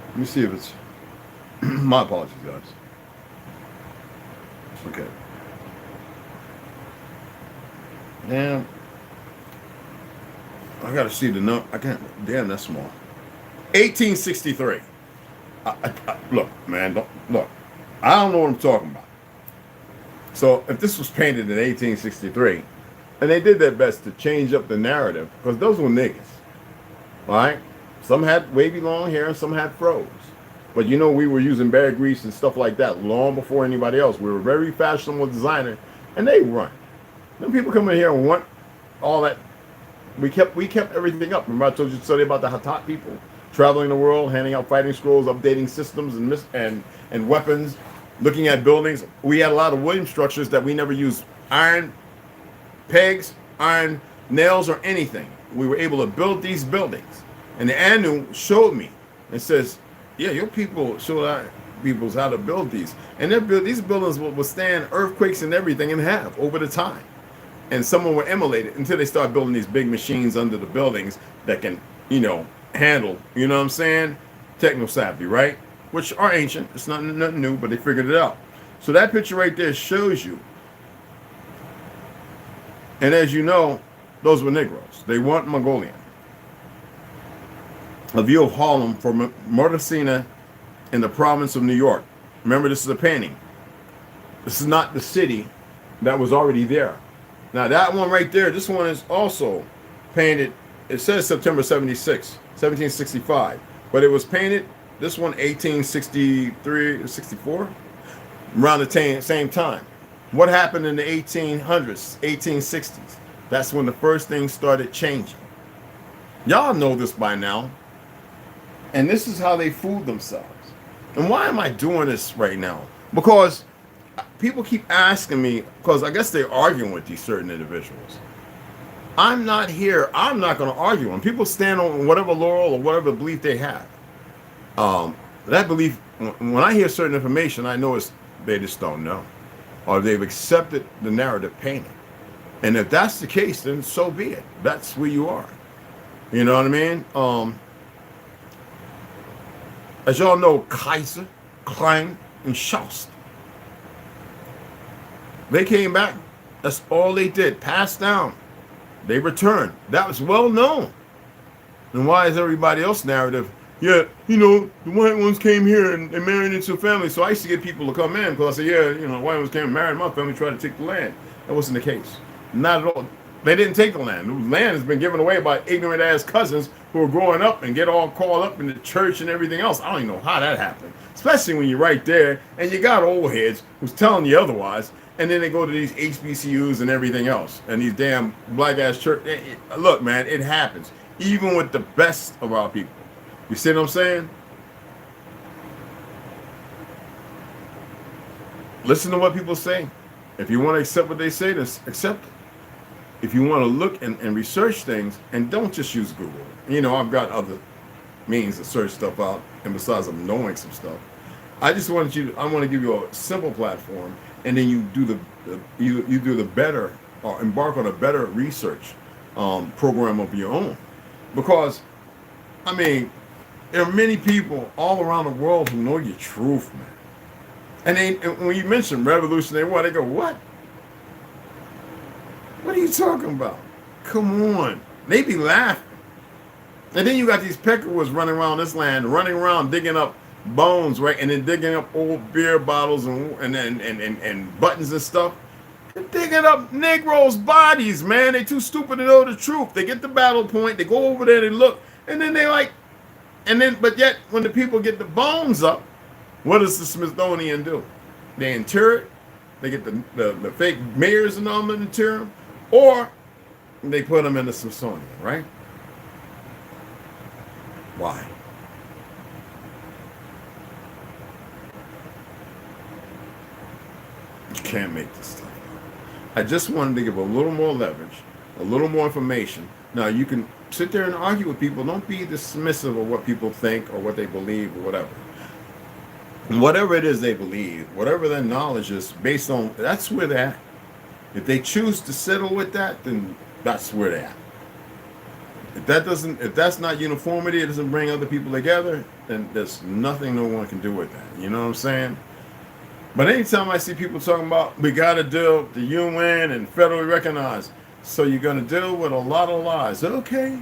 Let me see if it's my apologies, guys. Okay. Damn. I gotta see the number. I can't. Damn, that's small. 1863. Look, man. Look. I don't know what I'm talking about. So if this was painted in 1863, and they did their best to change up the narrative, because those were niggas. All right. Some had wavy long hair, and some had froze. But you know, we were using bear grease and stuff like that long before anybody else. We were very fashionable designer, and they run. Then people come in here and want all that. We kept everything up. Remember I told you the story about the Hatat people traveling the world, handing out fighting scrolls, updating systems and weapons, looking at buildings. We had a lot of wooden structures that we never used iron pegs, iron nails, or anything. We were able to build these buildings. And the Anu showed me and says, yeah, your people showed our peoples how to build these. And these buildings will withstand earthquakes and everything and have over the time. And someone will emulate it until they start building these big machines under the buildings that can, you know, handle, you know what I'm saying? Techno savvy, right? Which are ancient. It's not nothing new, but they figured it out. So that picture right there shows you. And as you know, those were Negroes. They weren't Mongolian. A view of Harlem from Mordecina in the province of New York. Remember, this is a painting. This is not the city that was already there. Now that one right there, this one is also painted. It says September 1765, but it was painted, this one 1863, 64, around the same time. What happened in the 1800s, 1860s? That's when the first things started changing. Y'all know this by now. And this is how they fooled themselves. And why am I doing this right now? Because people keep asking me, because I guess they're arguing with these certain individuals. I'm not here. I'm not going to argue. When people stand on whatever laurel or whatever belief they have, that belief, when I hear certain information, I know they just don't know. Or they've accepted the narrative painted. And if that's the case, then so be it. That's where you are. You know what I mean? As y'all know, Kaiser, Klein, and Schaust, they came back. That's all they did. Passed down. They returned. That was well known. And why is everybody else's narrative? Yeah, you know, the white ones came here and they married into a family. So I used to get people to come in because I said, yeah, you know, the white ones came and married my family, tried to take the land. That wasn't the case. Not at all. They didn't take the land. The land has been given away by ignorant ass cousins who are growing up and get all caught up in the church and everything else. I don't even know how that happened. Especially when you're right there and you got old heads who's telling you otherwise. And then they go to these HBCUs and everything else. And these damn black ass church. Look, man, it happens. Even with the best of our people. You see what I'm saying? Listen to what people say. If you want to accept what they say, then accept it. If you want to look and research things, and don't just use Google. You know, I've got other means to search stuff out, and besides of knowing some stuff, I want to give you a simple platform, and then you do you do the better, or embark on a better research program of your own. Because, I mean, there are many people all around the world who know your truth, man. And when you mention Revolutionary War, they go, what? What are you talking about? Come on. They be laughing. And then you got these peckerwoods running around this land, running around digging up bones, right? And then digging up old beer bottles and buttons and stuff. They're digging up Negroes' bodies, man. They too stupid to know the truth. They get the battle point, they go over there, they look, and then they like, but yet when the people get the bones up, what does the Smithsonian do? They inter it. They get the fake mayors and all them and inter them, or they put them in the Smithsonian, right? Why? You can't make this stuff up. I just wanted to give a little more leverage, a little more information. Now you can sit there and argue with people. Don't be dismissive of what people think or what they believe or whatever. And whatever it is they believe, whatever their knowledge is based on, that's where they're at. If they choose to settle with that, then that's where they're at. If that's not uniformity, it doesn't bring other people together, then there's nothing no one can do with that. You know what I'm saying? But anytime I see people talking about we got to deal with the UN and federally recognized, so you're going to deal with a lot of lies. Okay.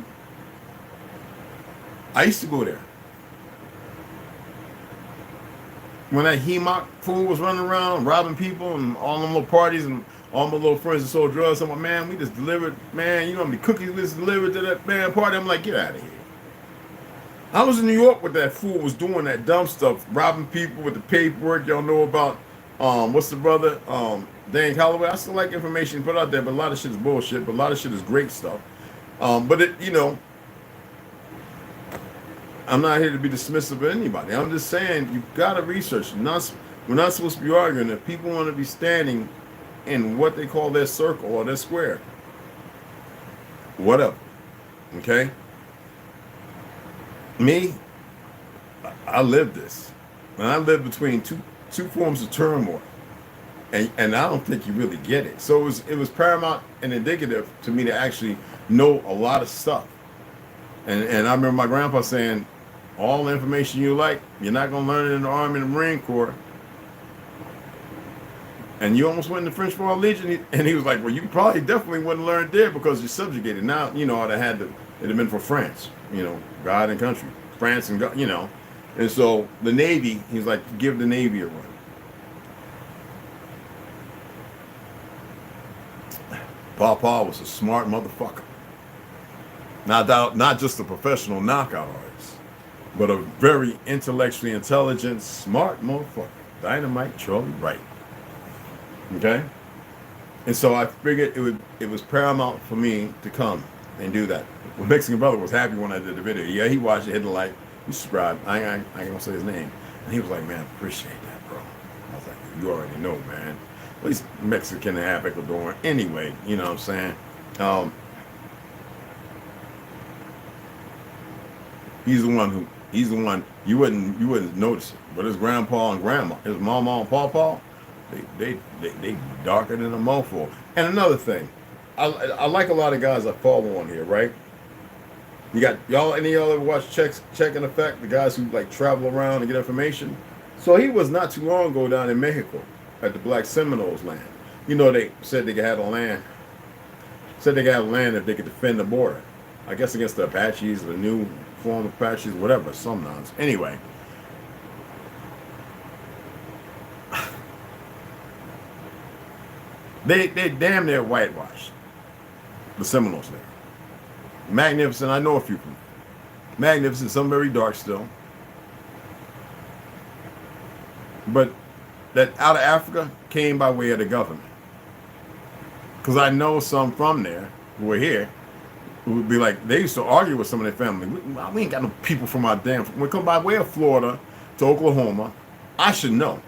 I used to go there. When that HEMOC fool was running around robbing people and all them little parties and all my little friends that sold drugs, I'm like, man, we just delivered, man, you know how many cookies we just delivered to that man party? I'm like, get out of here. I was in New York with that fool was doing that dumb stuff, robbing people with the paperwork. Y'all know about, what's the brother, Dan Calloway. I still like information put out there, but a lot of shit is bullshit, but a lot of shit is great stuff. But it, you know, I'm not here to be dismissive of anybody. I'm just saying you've got to research. We're not supposed to be arguing. If people want to be standing in what they call their circle or their square, whatever. Okay? Me, I lived this. And I lived between two forms of turmoil. And I don't think you really get it. So it was paramount and indicative to me to actually know a lot of stuff. And I remember my grandpa saying, all the information you like, you're not going to learn it in the Army and the Marine Corps. And you almost went in the French Royal Legion. And he was like, well, you probably definitely wouldn't learn there because you're subjugated. Now, you know, it'd have been for France, you know, God and country. France and God, you know. And so the Navy, he was like, give the Navy a run. Papa was a smart motherfucker. Not just a professional knockout artist, but a very intellectually intelligent, smart motherfucker. Dynamite Charlie Wright. Okay? And so I figured it was paramount for me to come and do that. My Mexican brother was happy when I did the video. Yeah, he watched it, hit the like, he subscribed. I ain't gonna say his name. And he was like, man, appreciate that, bro. I was like, you already know, man. Well, he's Mexican and half Ecuadorian anyway, you know what I'm saying? He's the one you wouldn't notice it. But his grandpa and grandma, his mama and pawpaw, they darker than a mofo. And another thing, I like a lot of guys I follow on here, right? You got any of y'all ever watch Check and Effect, the guys who like travel around and get information? So he was not too long ago down in Mexico at the Black Seminoles land. You know, they said they could have the land. Said they could have land if they could defend the border. I guess against the Apaches, the new form of Apaches, whatever, some nonsense. Anyway. They damn near whitewashed. the Seminoles there. Magnificent, I know a few from there. Magnificent, some very dark still. But that out of Africa came by way of the government. Because I know some from there who were here who would be like, they used to argue with some of their family. We ain't got no people from our damn, we come by way of Florida to Oklahoma. I should know.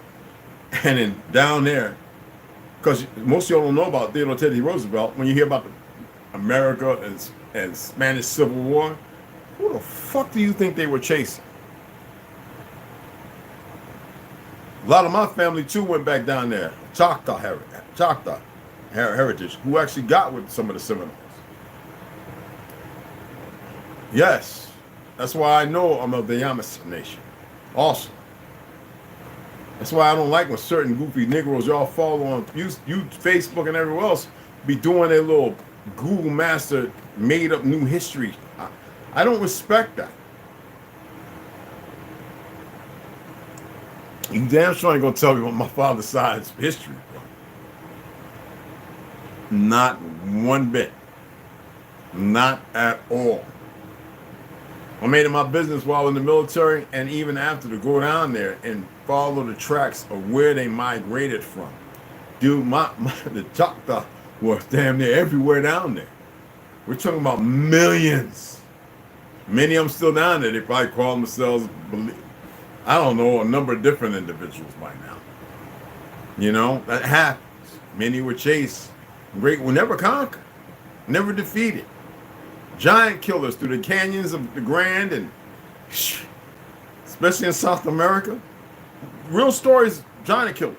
And then down there, because most of y'all don't know about Theodore Teddy Roosevelt, when you hear about America and Spanish Civil War, who the fuck do you think they were chasing? A lot of my family too went back down there, Choctaw heritage, who actually got with some of the Seminoles. Yes, that's why I know I'm of the Yamasee Nation. Also, that's why I don't like when certain goofy Negroes y'all follow on you Facebook and everywhere else be doing their little Google Master made up new history. I don't respect that. You damn sure ain't gonna tell me what my father's side's history, bro. Not one bit. Not at all. I made it my business while in the military and even after to go down there and follow the tracks of where they migrated from. Dude, the Choctaw was damn near everywhere down there. We're talking about millions. Many of them still down there. They probably call themselves, I don't know, a number of different individuals by now. You know, that happens. Many were chased. Great will never conquer, never defeated. Giant killers through the canyons of the Grand, and especially in South America. Real stories, giant killers.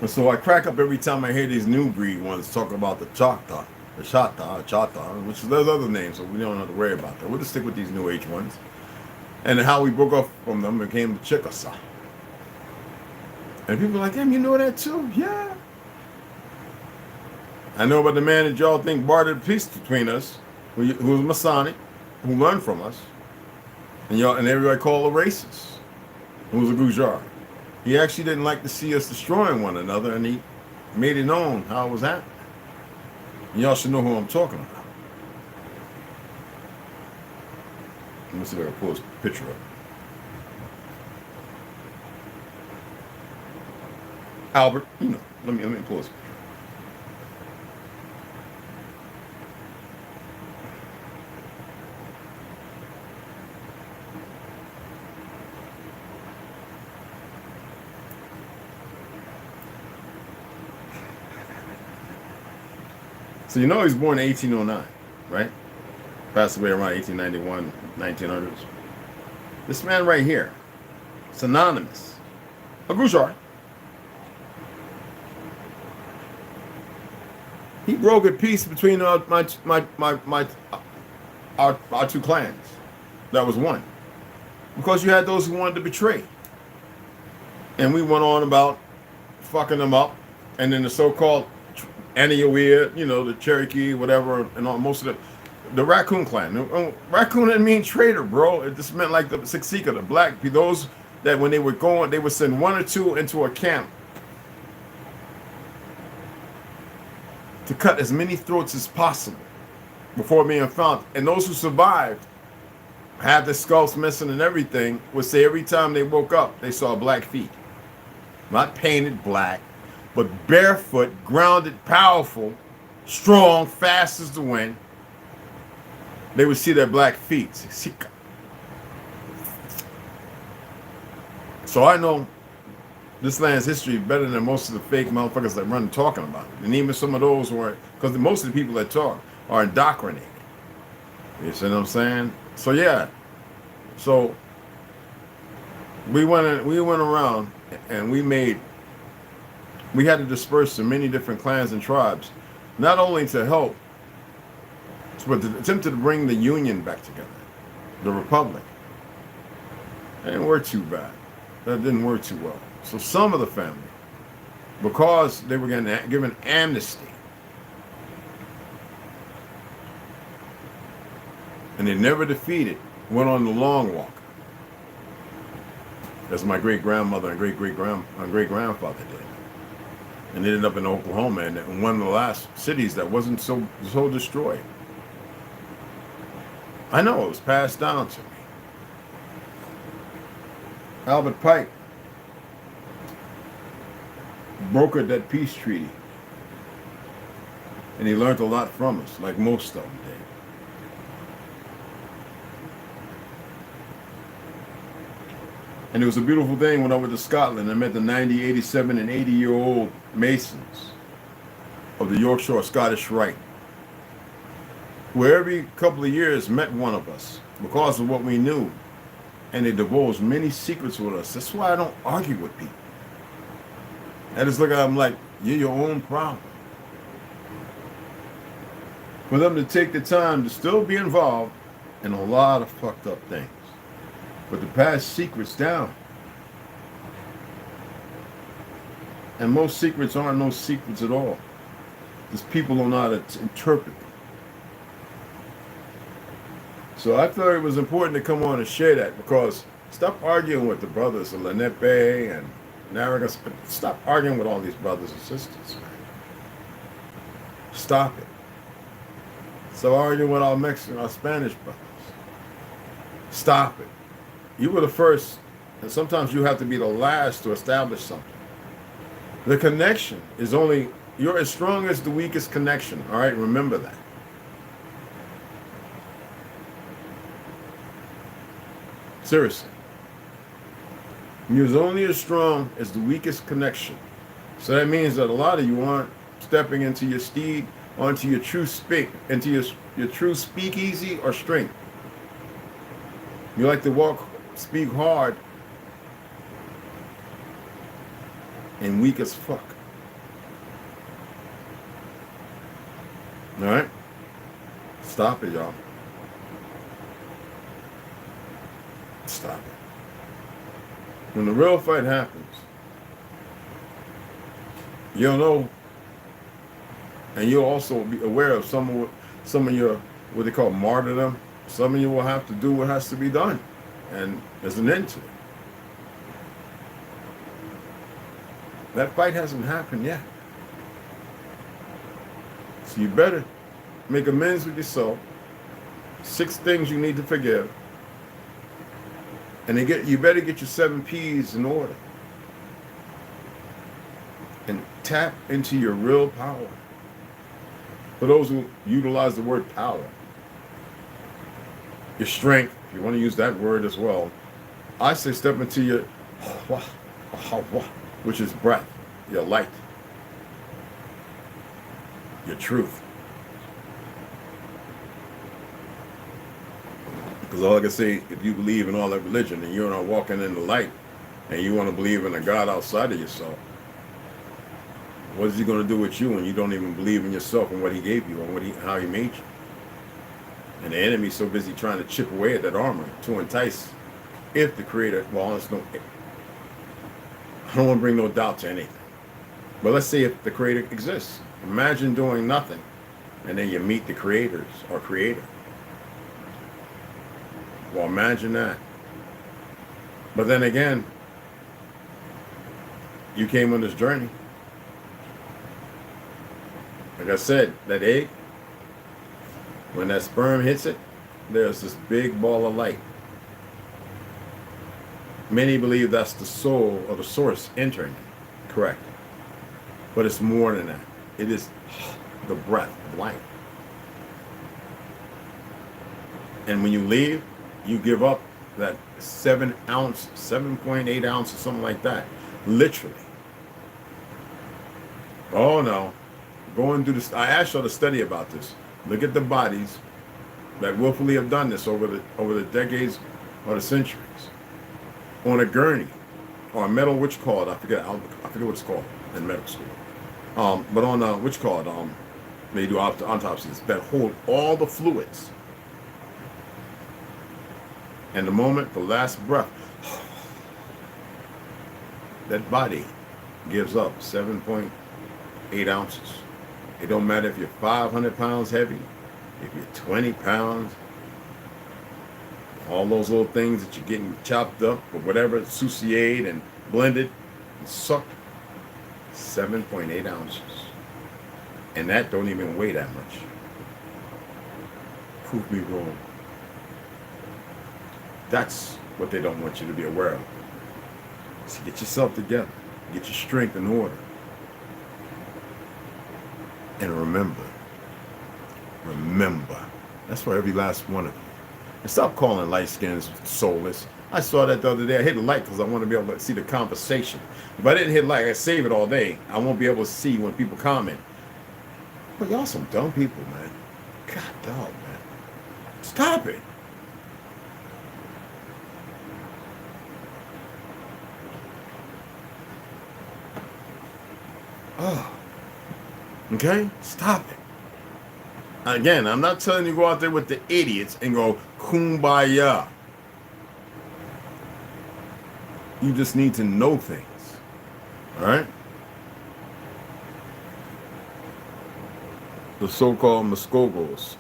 And so I crack up every time I hear these new breed ones talk about the Choctaw, which there's other names, so we don't have to worry about that. We'll just stick with these new age ones. And how we broke off from them and became the Chickasaw. And people are like, damn, you know that too? Yeah. I know about the man that y'all think bartered peace between us, who was Masonic, who learned from us, and everybody called a racist, who was a Gujar. He actually didn't like to see us destroying one another, and he made it known how it was happening. And y'all should know who I'm talking about. Let me see if I can pull this picture up. Albert, you know, let me pull this picture. So you know he was born in 1809, right? Passed away around 1891, 1900s. This man right here, it's anonymous. A Gujar. He broke a peace between our two clans. That was one. Because you had those who wanted to betray. And we went on about fucking them up. And then the so-called Aniawea, you know, the Cherokee, whatever, and all, most of the Raccoon clan. Raccoon didn't mean traitor, bro. It just meant like the Siksika, the black people, those that when they were going, they would send one or two into a camp to cut as many throats as possible before being found. And those who survived, had their skulls missing and everything, would say every time they woke up, they saw black feet. Not painted black, but barefoot, grounded, powerful, strong, fast as the wind. They would see their black feet. So I know this land's history better than most of the fake motherfuckers that run talking about it. And even some of those who are, because most of the people that talk are indoctrinated. You see what I'm saying? So yeah. So we went around and we had to disperse to many different clans and tribes, not only to help, but to attempt to bring the Union back together, the Republic. It didn't work too bad. That didn't work too well. So some of the family, because they were given amnesty, and they never defeated, went on the long walk. as my great-grandmother and great-grandfather did. And ended up in Oklahoma, and one of the last cities that wasn't so destroyed. I know it was passed down to me. Albert Pike brokered that peace treaty, and he learned a lot from us, like most of them did. And it was a beautiful thing when I went to Scotland. I met the 90, 87, and 80-year-old Masons of the Yorkshire Scottish Rite, who every couple of years met one of us because of what we knew, and they divulged many secrets with us. That's why I don't argue with people. I just look at them like, you're your own problem. For them to take the time to still be involved in a lot of fucked up things, but to pass secrets down. And most secrets aren't no secrets at all, because people don't know how to interpret them. So I thought it was important to come on and share that, because stop arguing with the brothers of Lenape and Narragansett. Stop arguing with all these brothers and sisters, man. Stop it. Stop arguing with our Mexican, our Spanish brothers. Stop it. You were the first, and sometimes you have to be the last to establish something. The connection is only, you're as strong as the weakest connection, all right? Remember that. Seriously. You're only as strong as the weakest connection. So that means that a lot of you aren't stepping into your steed, onto your true into your true speakeasy or strength. You like to speak hard, and weak as fuck. All right? Stop it, y'all. Stop it. When the real fight happens, you'll know, and you'll also be aware of some of your, what they call martyrdom. Some of you will have to do what has to be done, and there's an end to it. That fight hasn't happened yet. So you better make amends with yourself. 6 things you need to forgive. And you better get your 7 P's in order. And tap into your real power. For those who utilize the word power, your strength, if you want to use that word as well, I say step into your which is breath, your light, your truth. Because all I can say, if you believe in all that religion and you're not walking in the light, and you want to believe in a God outside of yourself, what is he going to do with you when you don't even believe in yourself and what he gave you and how he made you? And the enemy's so busy trying to chip away at that armor to entice, if the creator, well, I don't want to bring no doubt to anything. But let's say if the creator exists. Imagine doing nothing, and then you meet the creators or creator. Well, imagine that. But then again, you came on this journey. Like I said, that egg, when that sperm hits it, there's this big ball of light. Many believe that's the soul or the source entering it. Correct. But it's more than that. It is the breath of life. And when you leave, you give up that 7.8 ounces, something like that. Literally. Oh no. Go and do this. I asked y'all to study about this. Look at the bodies that willfully have done this over the decades or the centuries. On a gurney or a metal, which called, I forget what it's called in medical school. But on which called, they do autopsies that hold all the fluids. And the moment, the last breath, that body gives up 7.8 ounces. It don't matter if you're 500 pounds heavy, if you're 20 pounds, all those little things that you're getting chopped up or whatever, sautéed and blended, and suck 7.8 ounces. And that don't even weigh that much. Prove me wrong. That's what they don't want you to be aware of. So get yourself together. Get your strength in order. And remember. That's for every last one of you. And stop calling light skins soulless. I saw that the other day. I hit the like because I want to be able to see the conversation. If I didn't hit like, I save it all day. I won't be able to see when people comment. But y'all some dumb people, man. God dog, man. Stop it. Oh. Okay? Stop it. Again, I'm not telling you to go out there with the idiots and go kumbaya. You just need to know things. All right? The so-called Muskogos.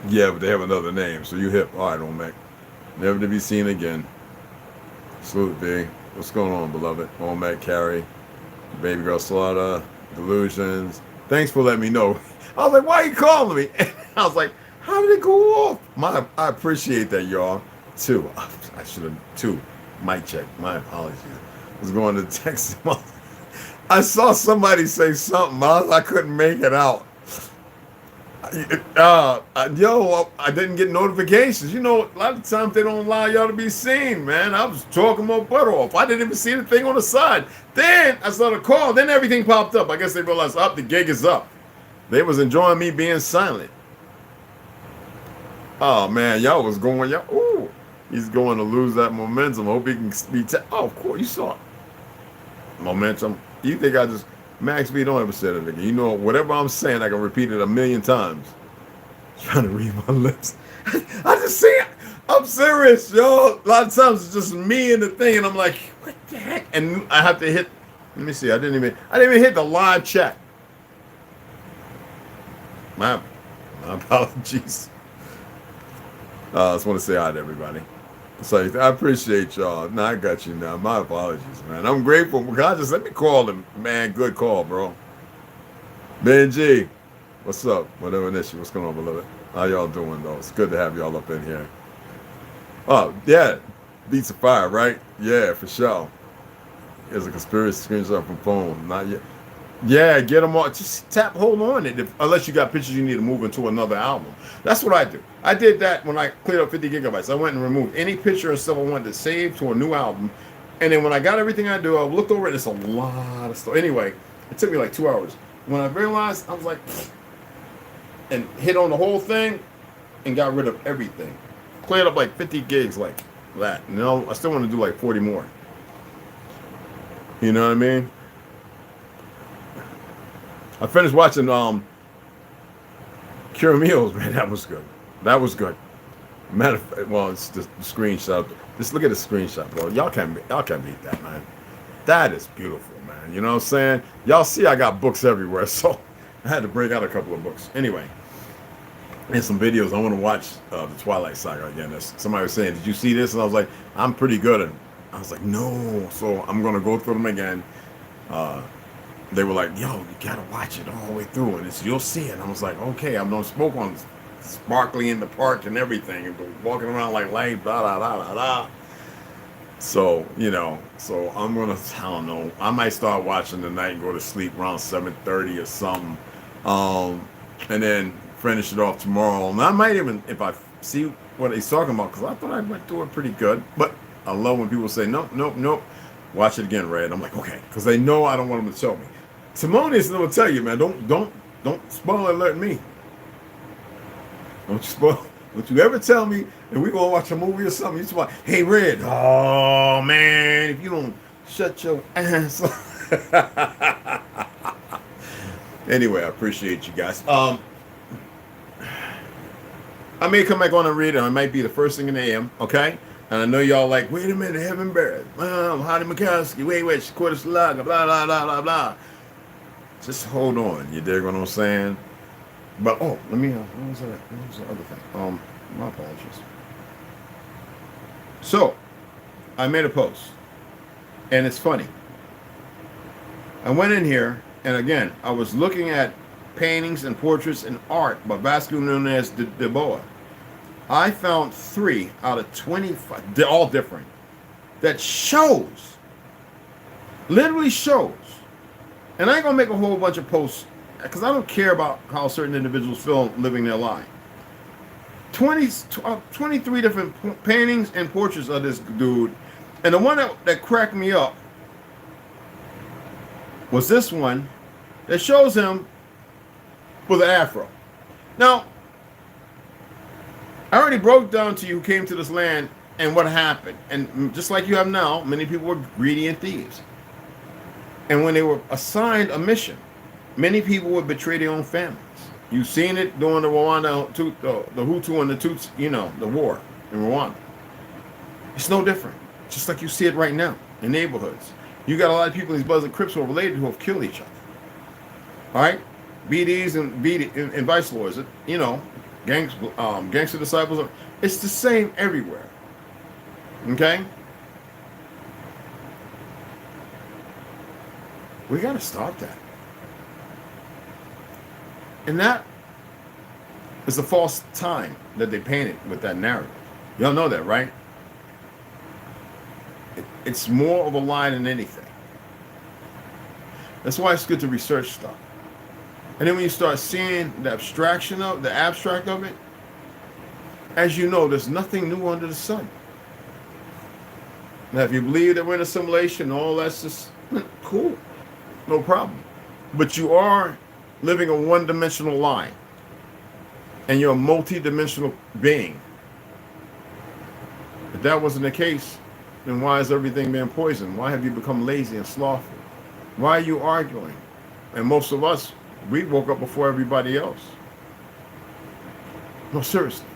Yeah, but they have another name, so you hip. All right, Olmec. Never to be seen again. Salute, B. What's going on, beloved? Olmec, Carrie, Baby Girl Slaughter, Delusions. Thanks for letting me know. I was like, why are you calling me? And I was like, how did it go off? I appreciate that, y'all. Two. I should have, two. Mic check. My apologies. I was going to text him. I saw somebody say something. I couldn't make it out. I didn't get notifications. You know, a lot of times they don't allow y'all to be seen, man. I was talking my butt off. I didn't even see the thing on the side. Then I saw the call. Then everything popped up. I guess they realized, the gig is up. They was enjoying me being silent. Oh, man, y'all was going, ooh, he's going to lose that momentum. Hope he can be, of course, you saw it. Momentum. You think I just, Max B, don't ever say that again. You know, whatever I'm saying, I can repeat it 1,000,000 times. Trying to read my lips. I just see it. I'm serious, yo. A lot of times it's just me and the thing, and I'm like, what the heck? And I have to hit, let me see, I didn't even hit the live chat. My apologies. I just want to say hi to everybody. So I appreciate y'all. Now I got you now. My apologies, man. I'm grateful. God, just let me call him, man. Good call, bro. Benji, what's up? Whatever an issue. What's going on, beloved? How y'all doing, though? It's good to have y'all up in here. Oh, yeah. Beats of fire, right? Yeah, for sure. Here's a conspiracy screenshot from phone. Not yet. Yeah, get them all. Just hold on it. Unless you got pictures you need to move into another album. That's what I do. I did that when I cleared up 50 gigabytes. I went and removed any picture and stuff I wanted to save to a new album. And then when I got everything I do, I looked over it. It's a lot of stuff. Anyway, it took me like 2 hours. When I realized, I was like, and hit on the whole thing and got rid of everything. Cleared up like 50 gigs like that. You know, I still want to do like 40 more. You know what I mean? I finished watching Cure Meals, man. That was good. That was good. Matter of fact, well, it's the screenshot. Just look at the screenshot, bro. Y'all can't beat that, man. That is beautiful, man. You know what I'm saying? Y'all see I got books everywhere, so I had to break out a couple of books. Anyway, and some videos. I want to watch the Twilight Saga again. Somebody was saying, did you see this? And I was like, I'm pretty good at it. I was like, no. So I'm going to go through them again. They were like, yo, you gotta watch it all the way through, and you'll see it. And I was like, okay, I'm gonna smoke on sparkly in the park and everything, and walking around like lame, blah, blah, blah, blah, blah. So, you know, I'm gonna, I don't know, I might start watching tonight and go to sleep around 7:30 or something, and then finish it off tomorrow. And I might even, if I see what he's talking about, because I thought I went through it pretty good, but I love when people say, nope, nope, nope. Watch it again, Red. I'm like, okay, because they know I don't want them to tell me. Simonius will tell you, man, don't spoil alert me. Don't you ever tell me that we're gonna watch a movie or something. You just like, hey, Red, oh man, if you don't shut your ass up. Anyway, I appreciate you guys. I may come back on and read it. It might be the first thing in the AM, okay? And I know y'all like, wait a minute, Heaven Barrett, Hoddy Mikowski, wait, Quarter Slug, blah, blah, blah, blah, blah. Just hold on, you dig what I'm saying? But, let me, what was the other thing? My apologies. So, I made a post, and it's funny. I went in here, and again, I was looking at paintings and portraits and art by Vasco Nunez de Boa. I found 3 out of 25, they're all different, that shows, literally shows, and I ain't gonna make a whole bunch of posts, because I don't care about how certain individuals feel living their life. 23 different paintings and portraits of this dude, and the one that cracked me up was this one that shows him with an afro. Now, I already broke down to you who came to this land and what happened. And just like you have now, many people were greedy and thieves. And when they were assigned a mission, many people would betray their own families. You've seen it during the Rwanda, the Hutu and the Tutsi, you know, the war in Rwanda. It's no different. Just like you see it right now in neighborhoods. You got a lot of people, these Bloods and Crips who are related, who have killed each other. All right? BDs and vice lords, you know, gangster disciples. It's the same everywhere. Okay? We got to stop that. And that is a false time that they painted with that narrative. Y'all know that, right? It's more of a lie than anything. That's why it's good to research stuff. And then when you start seeing the abstract of it, as you know, there's nothing new under the sun. Now, if you believe that we're in a simulation, all that's just cool, no problem. But you are living a one-dimensional lie, and you're a multi-dimensional being. If that wasn't the case, then why is everything being poisoned? Why have you become lazy and slothful? Why are you arguing? And most of us, we woke up before everybody else. No, seriously.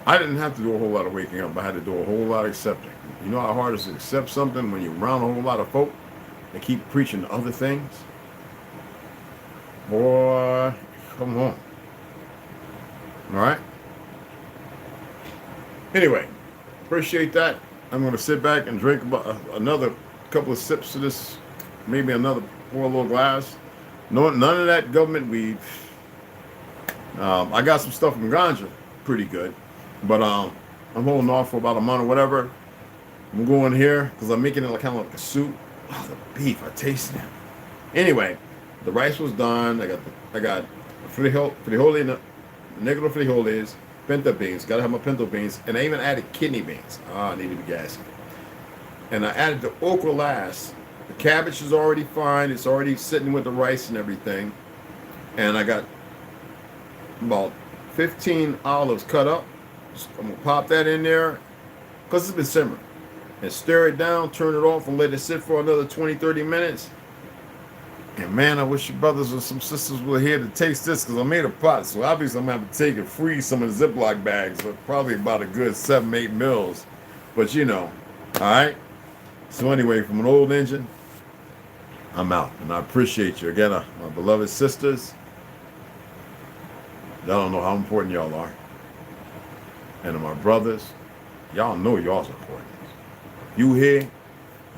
I didn't have to do a whole lot of waking up. I had to do a whole lot of accepting. You know how hard it is to accept something when you're around a whole lot of folk that keep preaching other things? Boy, come on. All right? Anyway, appreciate that. I'm going to sit back and drink about another couple of sips of this, maybe another 4 little glass. None of that government weed. I got some stuff from ganja, pretty good. But I'm holding off for about a month or whatever. I'm going here because I'm making it like kind of like a soup. Oh, the beef, I tasted it. Anyway, the rice was done. I got frijoles, negro frijoles, pinto beans. Got to have my pinto beans, and I even added kidney beans. I need to be gassy. And I added the okra last. The cabbage is already fine. It's already sitting with the rice and everything. And I got about 15 olives cut up. I'm gonna pop that in there because it's been simmering, and stir it down, turn it off, and let it sit for another 20-30 minutes. And man, I wish your brothers or some sisters were here to taste this, because I made a pot, so obviously I'm gonna have to take and freeze some of the Ziploc bags, so probably about a good 7-8 mils. But you know, all right. So anyway, from an old engine, I'm out, and I appreciate you again, my beloved sisters. Y'all don't know how important y'all are. And to my brothers, y'all know y'all's important. You here,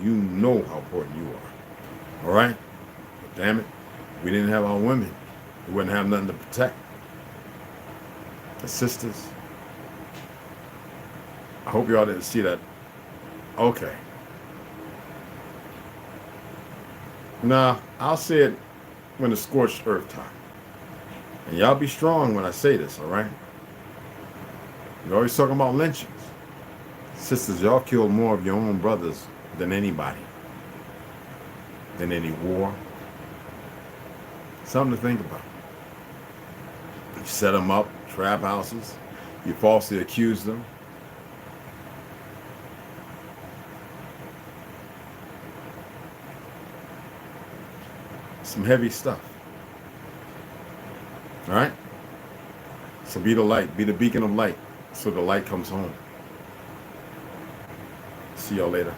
you know how important you are. All right? But damn it, if we didn't have our women, we wouldn't have nothing to protect. The sisters, I hope y'all didn't see that. Okay. Nah, I'll say it when it's scorched earth time. And y'all be strong when I say this, all right? You're always talking about lynchings. Sisters, y'all killed more of your own brothers than anybody. Than any war. Something to think about. You set them up, trap houses. You falsely accuse them. Some heavy stuff. All right? So be the light. Be the beacon of light. So the light comes home. See y'all later.